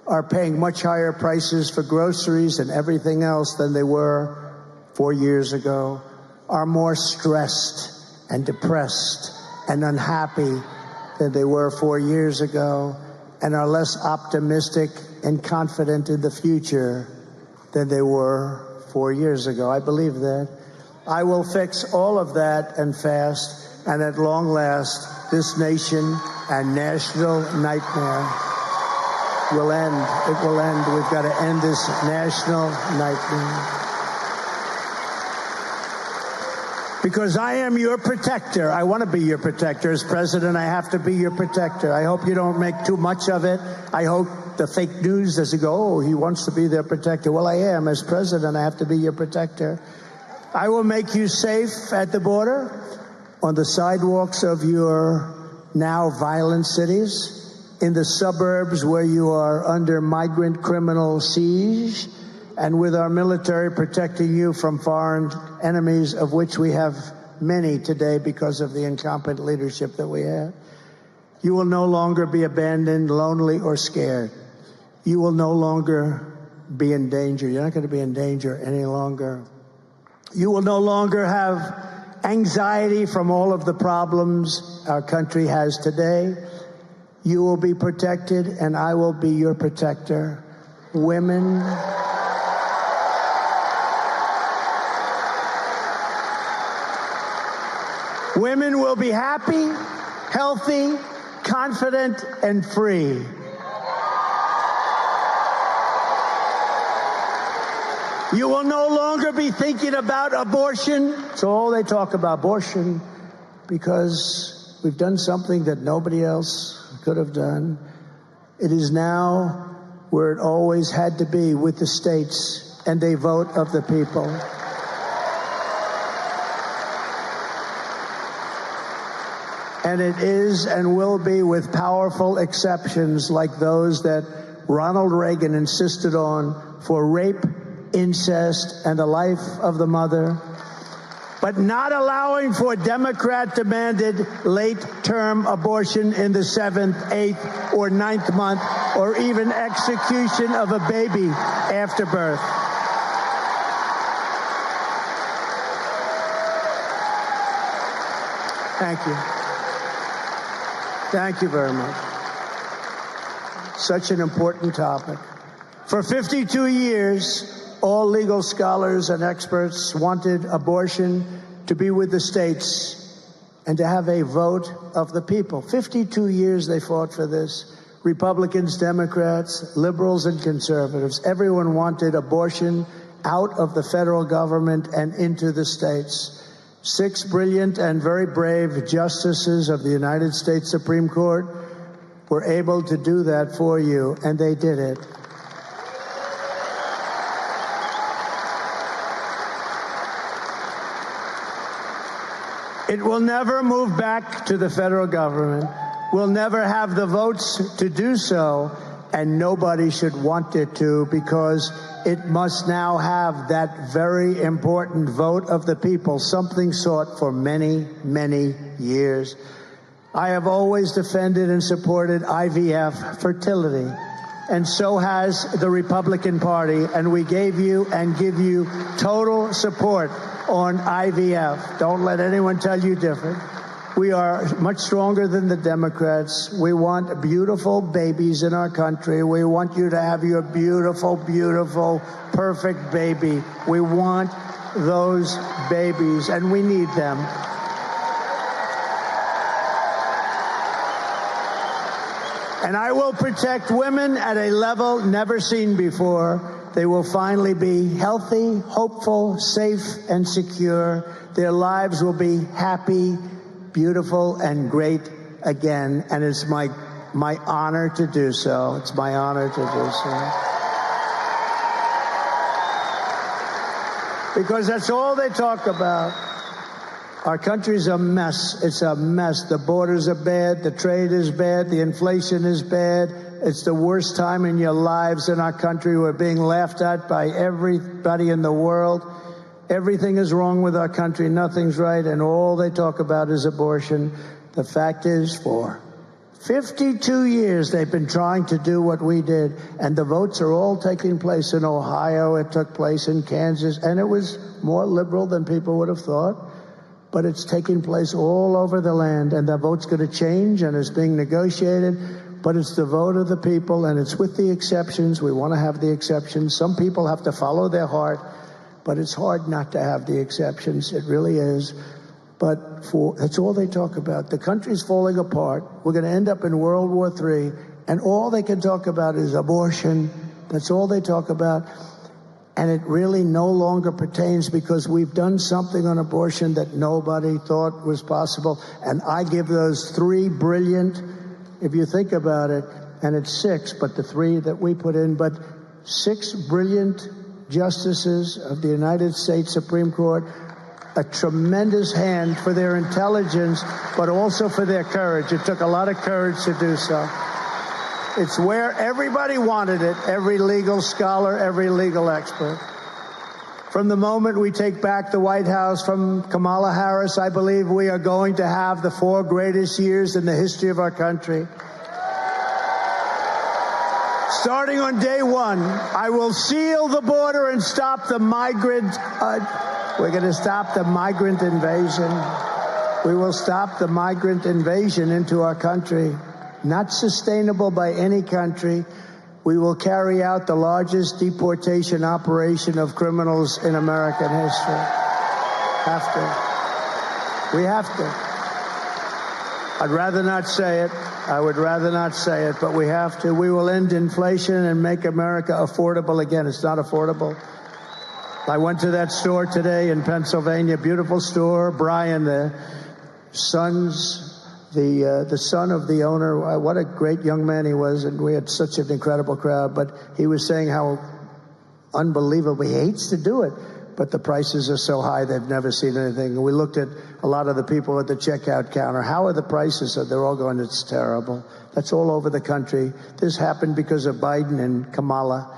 are paying much higher prices for groceries and everything else than they were 4 years ago, are more stressed and depressed and unhappy than they were 4 years ago, and are less optimistic and confident in the future than they were 4 years ago. I believe that. I will fix all of that and fast, and at long last, this nation and national nightmare will end. It will end. We've got to end this national nightmare. Because I am your protector. I want to be your protector. As president, I have to be your protector. I hope you don't make too much of it. I hope the fake news doesn't go, oh, he wants to be their protector. Well, I am. As president, I have to be your protector. I will make you safe at the border, on the sidewalks of your now violent cities, in the suburbs where you are under migrant criminal siege, and with our military protecting you from foreign enemies, of which we have many today because of the incompetent leadership that we have. You will no longer be abandoned, lonely, or scared. You will no longer be in danger. You're not going to be in danger any longer. You will no longer have anxiety from all of the problems our country has today. You will be protected, and I will be your protector. Women, women will be happy, healthy, confident, and free. You will no longer be thinking about abortion. It's all they talk about, abortion, because we've done something that nobody else could have done. It is now where it always had to be, with the states and a vote of the people. And it is and will be, with powerful exceptions like those that Ronald Reagan insisted on for rape, incest, and the life of the mother, but not allowing for Democrat-demanded late-term abortion in the 7th, 8th, or 9th month, or even execution of a baby after birth. Thank you. Thank you very much. Such an important topic. For 52 years, all legal scholars and experts wanted abortion to be with the states and to have a vote of the people. 52 years they fought for this. Republicans, Democrats, liberals, and conservatives. Everyone wanted abortion out of the federal government and into the states. 6 brilliant and very brave justices of the United States Supreme Court were able to do that for you, and they did it. It will never move back to the federal government. We'll never have the votes to do so, and nobody should want it to, because it must now have that very important vote of the people, something sought for many, many years. I have always defended and supported IVF, fertility, and so has the Republican Party, and we gave you and give you total support on IVF. Don't let anyone tell you different. We are much stronger than the Democrats. We want beautiful babies in our country. We want you to have your beautiful, beautiful, perfect baby. We want those babies, and we need them. And I will protect women at a level never seen before. They will finally be healthy, hopeful, safe, and secure. Their lives will be happy, beautiful, and great again. And it's my honor to do so. It's my honor to do so. Because that's all they talk about. Our country's a mess. It's a mess. The borders are bad. The trade is bad. The inflation is bad. It's the worst time in your lives in our country. We're being laughed at by everybody in the world. Everything is wrong with our country. Nothing's right. And all they talk about is abortion. The fact is, for 52 years, they've been trying to do what we did. And the votes are all taking place in Ohio. It took place in Kansas. And it was more liberal than people would have thought. But it's taking place all over the land. And the vote's going to change, and it's being negotiated. But it's the vote of the people, and it's with the exceptions. We want to have the exceptions. Some people have to follow their heart. But it's hard not to have the exceptions. It really is. But that's all they talk about. The country's falling apart. We're going to end up in World War III. And all they can talk about is abortion. That's all they talk about. And it really no longer pertains, because we've done something on abortion that nobody thought was possible. And I give those 3 brilliant, if you think about it, and it's 6, but the 3 that we put in, but 6 brilliant justices of the United States Supreme Court, a tremendous hand for their intelligence, but also for their courage. It took a lot of courage to do so. It's where everybody wanted it, every legal scholar, every legal expert. From the moment we take back the White House from Kamala Harris, I believe we are going to have the 4 greatest years in the history of our country. Starting on day 1, I will seal the border and stop the migrant. We're going to stop the migrant invasion. We will stop the migrant invasion into our country. Not sustainable by any country. We will carry out the largest deportation operation of criminals in American history. Have to. We have to. I'd rather not say it. I would rather not say it, but we have to. We will end inflation and make America affordable again. It's not affordable. I went to that store today in Pennsylvania, beautiful store. Brian, the son of the owner, what a great young man he was, and we had such an incredible crowd. But he was saying how unbelievable, he hates to do it, but the prices are so high they've never seen anything. And we looked at a lot of the people at the checkout counter. How are the prices? They're all going, it's terrible. That's all over the country. This happened because of Biden and Kamala.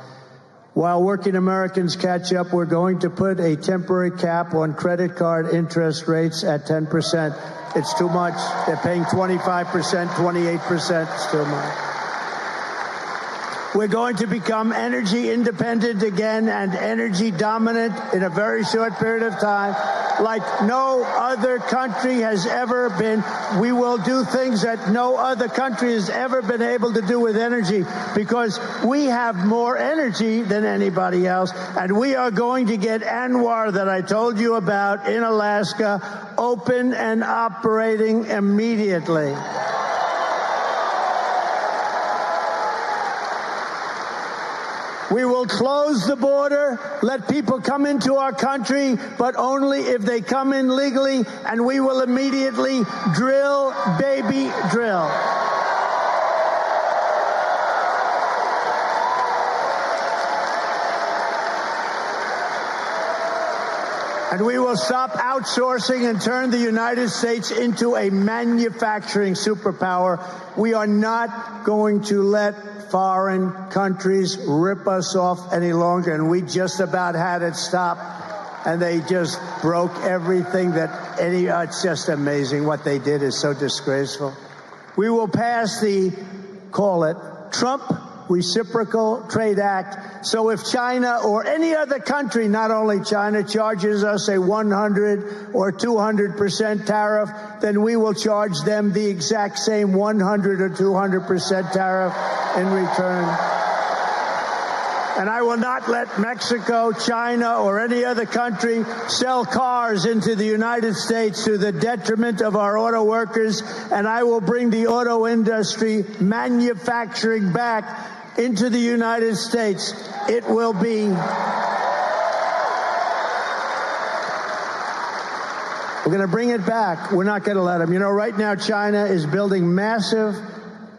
While working Americans catch up, we're going to put a temporary cap on credit card interest rates at 10%. It's too much. They're paying 25%, 28%. It's too much. We're going to become energy independent again and energy dominant in a very short period of time, like no other country has ever been. We will do things that no other country has ever been able to do with energy, because we have more energy than anybody else. And we are going to get ANWR, that I told you about, in Alaska, open and operating immediately. We will close the border, let people come into our country, but only if they come in legally, and we will immediately drill, baby, drill. And we will stop outsourcing and turn the United States into a manufacturing superpower. We are not going to let foreign countries rip us off any longer, and we just about had it stop, and they just broke everything that it's just amazing. What they did is so disgraceful. We will pass call it Trump Reciprocal Trade Act. So if China or any other country, not only China, charges us a 100 or 200% tariff, then we will charge them the exact same 100 or 200% tariff in return. And I will not let Mexico, China, or any other country sell cars into the United States to the detriment of our auto workers. And I will bring the auto industry manufacturing back into the United States. It will be... We're going to bring it back. We're not going to let them. You know, right now, China is building massive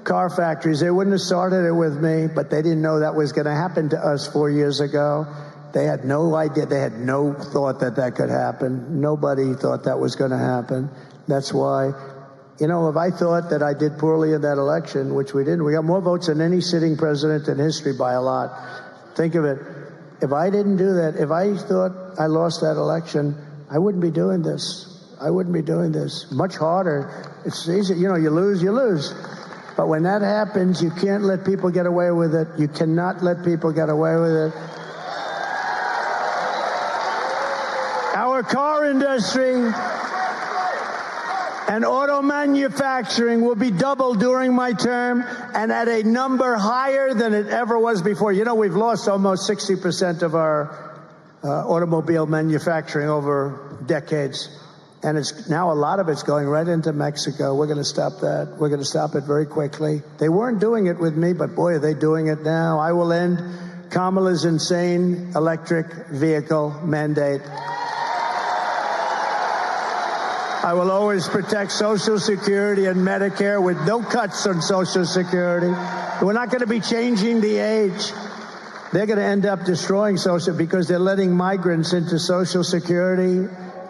car factories. They wouldn't have started it with me, but they didn't know that was going to happen to us 4 years ago. They had no idea. They had no thought that that could happen. Nobody thought that was going to happen. That's why, you know, if I thought that I did poorly in that election, which we didn't, we got more votes than any sitting president in history by a lot. Think of it. If I didn't do that, if I thought I lost that election, I wouldn't be doing this. I wouldn't be doing this. Much harder. It's easy. You know, you lose, you lose. But when that happens, you can't let people get away with it. You cannot let people get away with it. Our car industry and auto manufacturing will be doubled during my term and at a number higher than it ever was before. You know, we've lost almost 60% of our automobile manufacturing over decades. And it's now a lot of it's going right into Mexico. We're going to stop that. We're going to stop it very quickly. They weren't doing it with me, but boy, are they doing it now. I will end Kamala's insane electric vehicle mandate. I will always protect Social Security and Medicare with no cuts on Social Security. We're not going to be changing the age. They're going to end up destroying Social because they're letting migrants into Social Security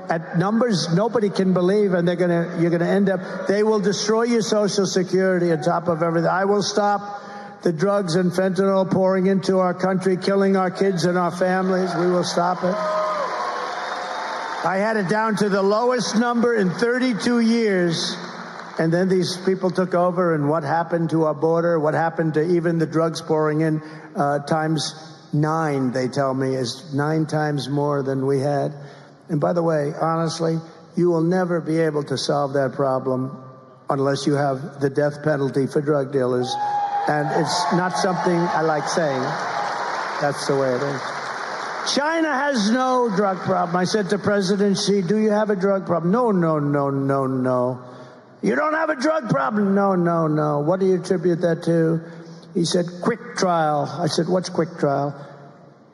at numbers nobody can believe, and you're going to end up, they will destroy your Social Security on top of everything. I will stop the drugs and fentanyl pouring into our country, killing our kids and our families. We will stop it. I had it down to the lowest number in 32 years, and then these people took over, and what happened to our border, what happened to even the drugs pouring in times 9, they tell me, is 9 times more than we had. And by the way, honestly, you will never be able to solve that problem unless you have the death penalty for drug dealers. And it's not something I like saying. That's the way it is. China has no drug problem. I said to President Xi, do you have a drug problem? No, no, no, no, no. You don't have a drug problem? No, no, no. What do you attribute that to? He said, quick trial. I said, what's quick trial?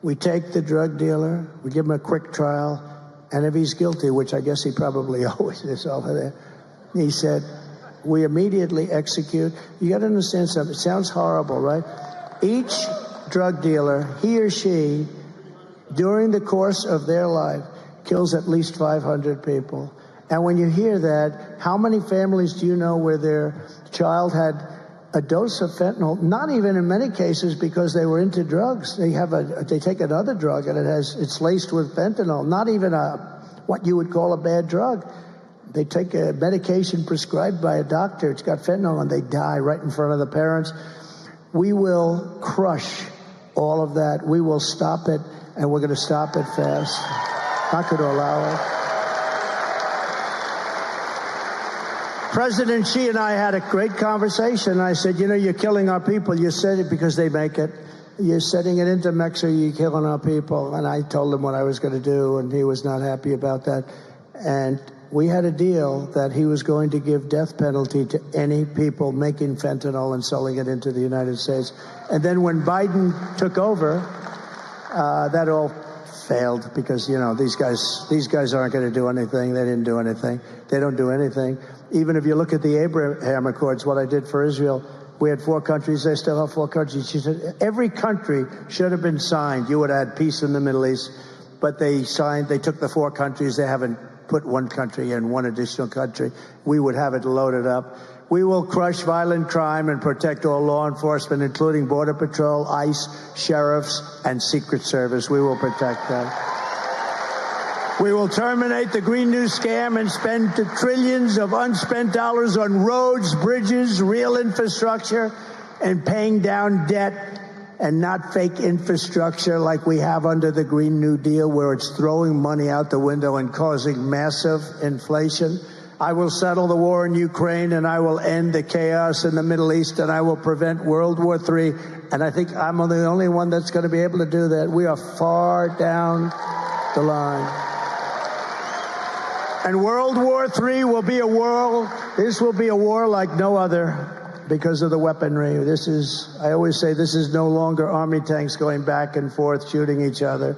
We take the drug dealer, we give him a quick trial, and if he's guilty, which I guess he probably always is over there, he said, we immediately execute. You got to understand something. It sounds horrible, right? Each drug dealer, he or she, during the course of their life, kills at least 500 people. And when you hear that, how many families do you know where their child had a dose of fentanyl, not even in many cases because they were into drugs. They take another drug and it's laced with fentanyl, not even what you would call a bad drug. They take a medication prescribed by a doctor, it's got fentanyl, and they die right in front of the parents. We will crush all of that. We will stop it, and we're going to stop it fast. Not going to allow it. President Xi and I had a great conversation. I said, you know, you're killing our people. You said it because they make it. You're sending it into Mexico. You're killing our people. And I told him what I was going to do, and he was not happy about that. And we had a deal that he was going to give death penalty to any people making fentanyl and selling it into the United States. And then when Biden took over, that all failed because, you know, these guys aren't going to do anything. They didn't do anything. They don't do anything. Even if you look at the Abraham Accords, what I did for Israel, we had 4 countries. They still have 4 countries. She said every country should have been signed. You would have had peace in the Middle East. But they took the 4 countries. They haven't put 1 country in, 1 additional country. We would have it loaded up. We will crush violent crime and protect all law enforcement, including Border Patrol, ICE, sheriffs, and Secret Service. We will protect them. We will terminate the Green New Scam and spend trillions of unspent dollars on roads, bridges, real infrastructure, and paying down debt, and not fake infrastructure like we have under the Green New Deal, where it's throwing money out the window and causing massive inflation. I will settle the war in Ukraine, and I will end the chaos in the Middle East, and I will prevent World War III And I think I'm the only one that's going to be able to do that. We are far down the line. And World War III will be a war. This will be a war like no other because of the weaponry. I always say, this is no longer army tanks going back and forth shooting each other.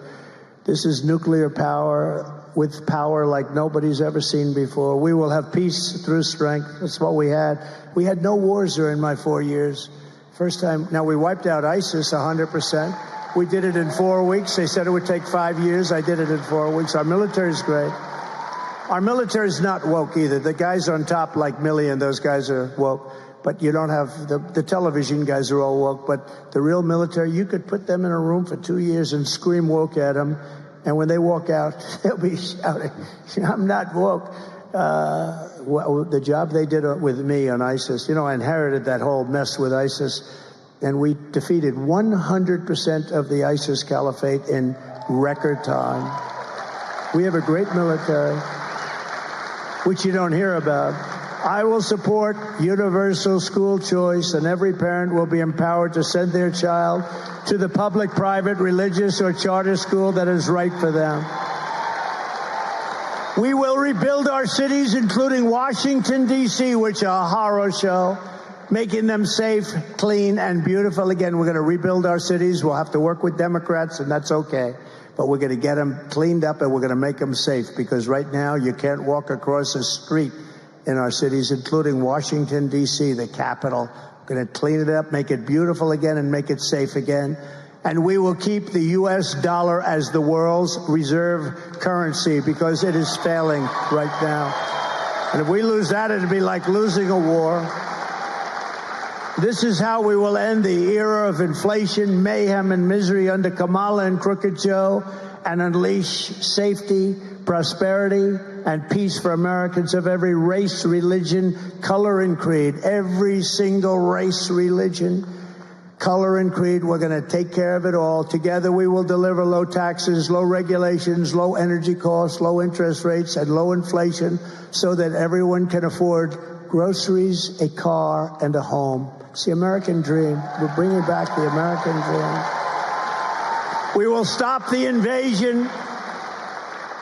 This is nuclear power with power like nobody's ever seen before. We will have peace through strength. That's what we had. We had no wars during my 4 years. First time. Now, we wiped out ISIS 100%. We did it in 4 weeks. They said it would take 5 years. I did it in 4 weeks. Our military is great. Our military is not woke either. The guys on top, like Milley and those guys, are woke. But you don't have the television guys are all woke. But the real military, you could put them in a room for 2 years and scream woke at them. And when they walk out, they'll be shouting, I'm not woke. The job they did with me on ISIS, I inherited that whole mess with ISIS. And we defeated 100% of the ISIS caliphate in record time. We have a great military, which you don't hear about. I will support universal school choice, and every parent will be empowered to send their child to the public, private, religious, or charter school that is right for them. We will rebuild our cities, including Washington, D.C., which are a horror show, making them safe, clean, and beautiful. Again, we're going to rebuild our cities. We'll have to work with Democrats, and that's okay. But we're going to get them cleaned up, and we're going to make them safe, because right now you can't walk across a street in our cities, including Washington, D.C., the capital. We're going to clean it up, make it beautiful again, and make it safe again. And we will keep the U.S. dollar as the world's reserve currency, because it is failing right now. And if we lose that, it'd be like losing a war. This is how we will end the era of inflation, mayhem, and misery under Kamala and Crooked Joe, and unleash safety, prosperity, and peace for Americans of every race, religion, color, and creed. Every single race, religion, color, and creed. We're going to take care of it all. Together, we will deliver low taxes, low regulations, low energy costs, low interest rates, and low inflation, so that everyone can afford groceries, a car, and a home. It's the American dream. We're bringing back the American dream. We will stop the invasion.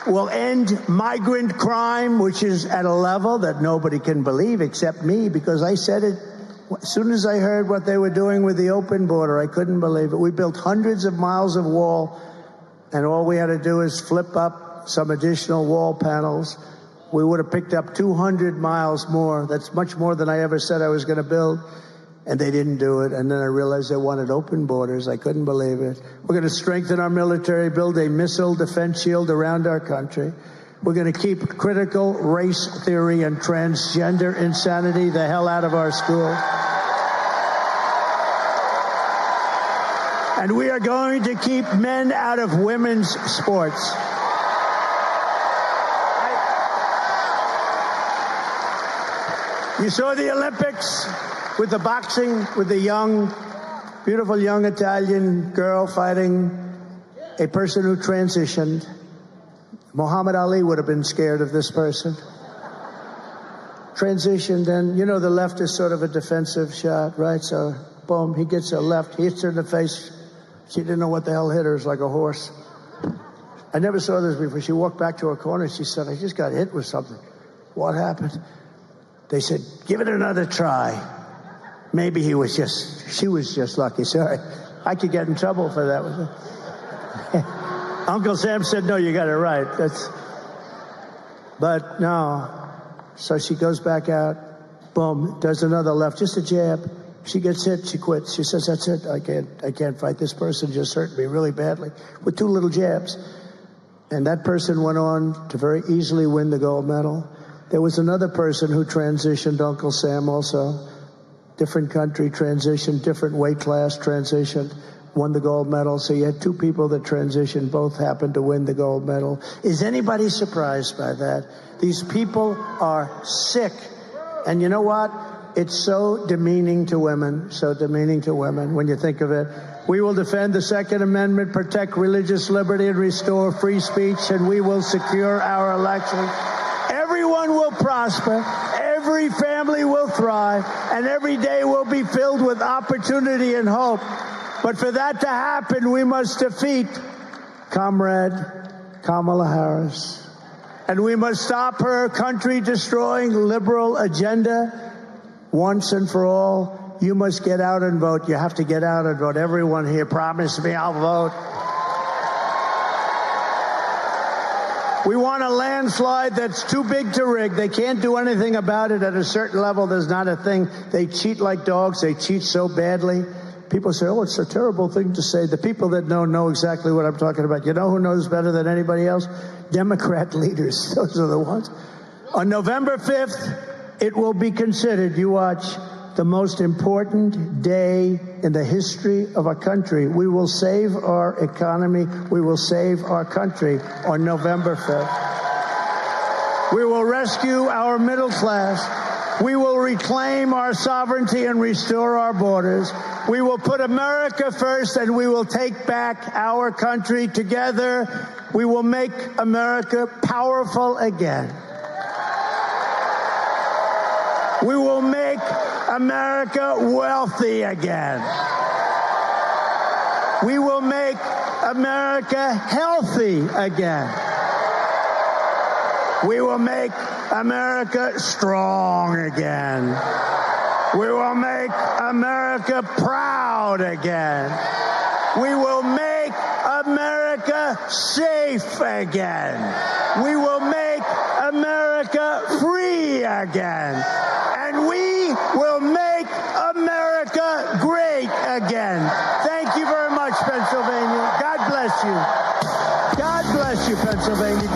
We'll end migrant crime, which is at a level that nobody can believe except me, because I said it as soon as I heard what they were doing with the open border. I couldn't believe it. We built hundreds of miles of wall, and all we had to do is flip up some additional wall panels. We would have picked up 200 miles more. That's much more than I ever said I was going to build. And they didn't do it. And then I realized they wanted open borders. I couldn't believe it. We're going to strengthen our military, build a missile defense shield around our country. We're going to keep critical race theory and transgender insanity the hell out of our schools. And we are going to keep men out of women's sports. You saw the Olympics with the boxing, with the young, beautiful young Italian girl fighting a person who transitioned. Muhammad Ali would have been scared of this person. Transitioned, and the left is sort of a defensive shot, right? So, boom, he gets a left, he hits her in the face. She didn't know what the hell hit her. It was like a horse. I never saw this before. She walked back to her corner. She said, I just got hit with something. What happened? They said, give it another try. Maybe she was just lucky. Sorry. I could get in trouble for that. Uncle Sam said, no, you got it right. But no. So she goes back out. Boom. Does another left. Just a jab. She gets hit. She quits. She says, that's it. I can't fight. This person just hurt me really badly with 2 little jabs. And that person went on to very easily win the gold medal. There was another person who transitioned, Uncle Sam also. Different country, transitioned, different weight class, transitioned, won the gold medal. So you had 2 people that transitioned, both happened to win the gold medal. Is anybody surprised by that? These people are sick. And you know what? It's so demeaning to women, when you think of it. We will defend the Second Amendment, protect religious liberty, and restore free speech, and we will secure our elections. Everyone will prosper. Every family will thrive, and every day will be filled with opportunity and hope. But for that to happen, we must defeat Comrade Kamala Harris. And we must stop her country-destroying liberal agenda once and for all. You must get out and vote. You have to get out and vote. Everyone here, promise me I'll vote. We want a landslide that's too big to rig. They can't do anything about it at a certain level. There's not a thing. They cheat like dogs. They cheat so badly. People say, oh, it's a terrible thing to say. The people that know exactly what I'm talking about. You know who knows better than anybody else? Democrat leaders. Those are the ones. On November 5th, it will be considered, you watch, the most important day in the history of our country. We will save our economy. We will save our country on November 5th. We will rescue our middle class. We will reclaim our sovereignty and restore our borders. We will put America first, and we will take back our country together. We will make America powerful again. We will make America wealthy again. We will make America healthy again. We will make America strong again. We will make America proud again. We will make America safe again. We will make America free again. And we will make America great again. Thank you very much, Pennsylvania. God bless you. God bless you, Pennsylvania.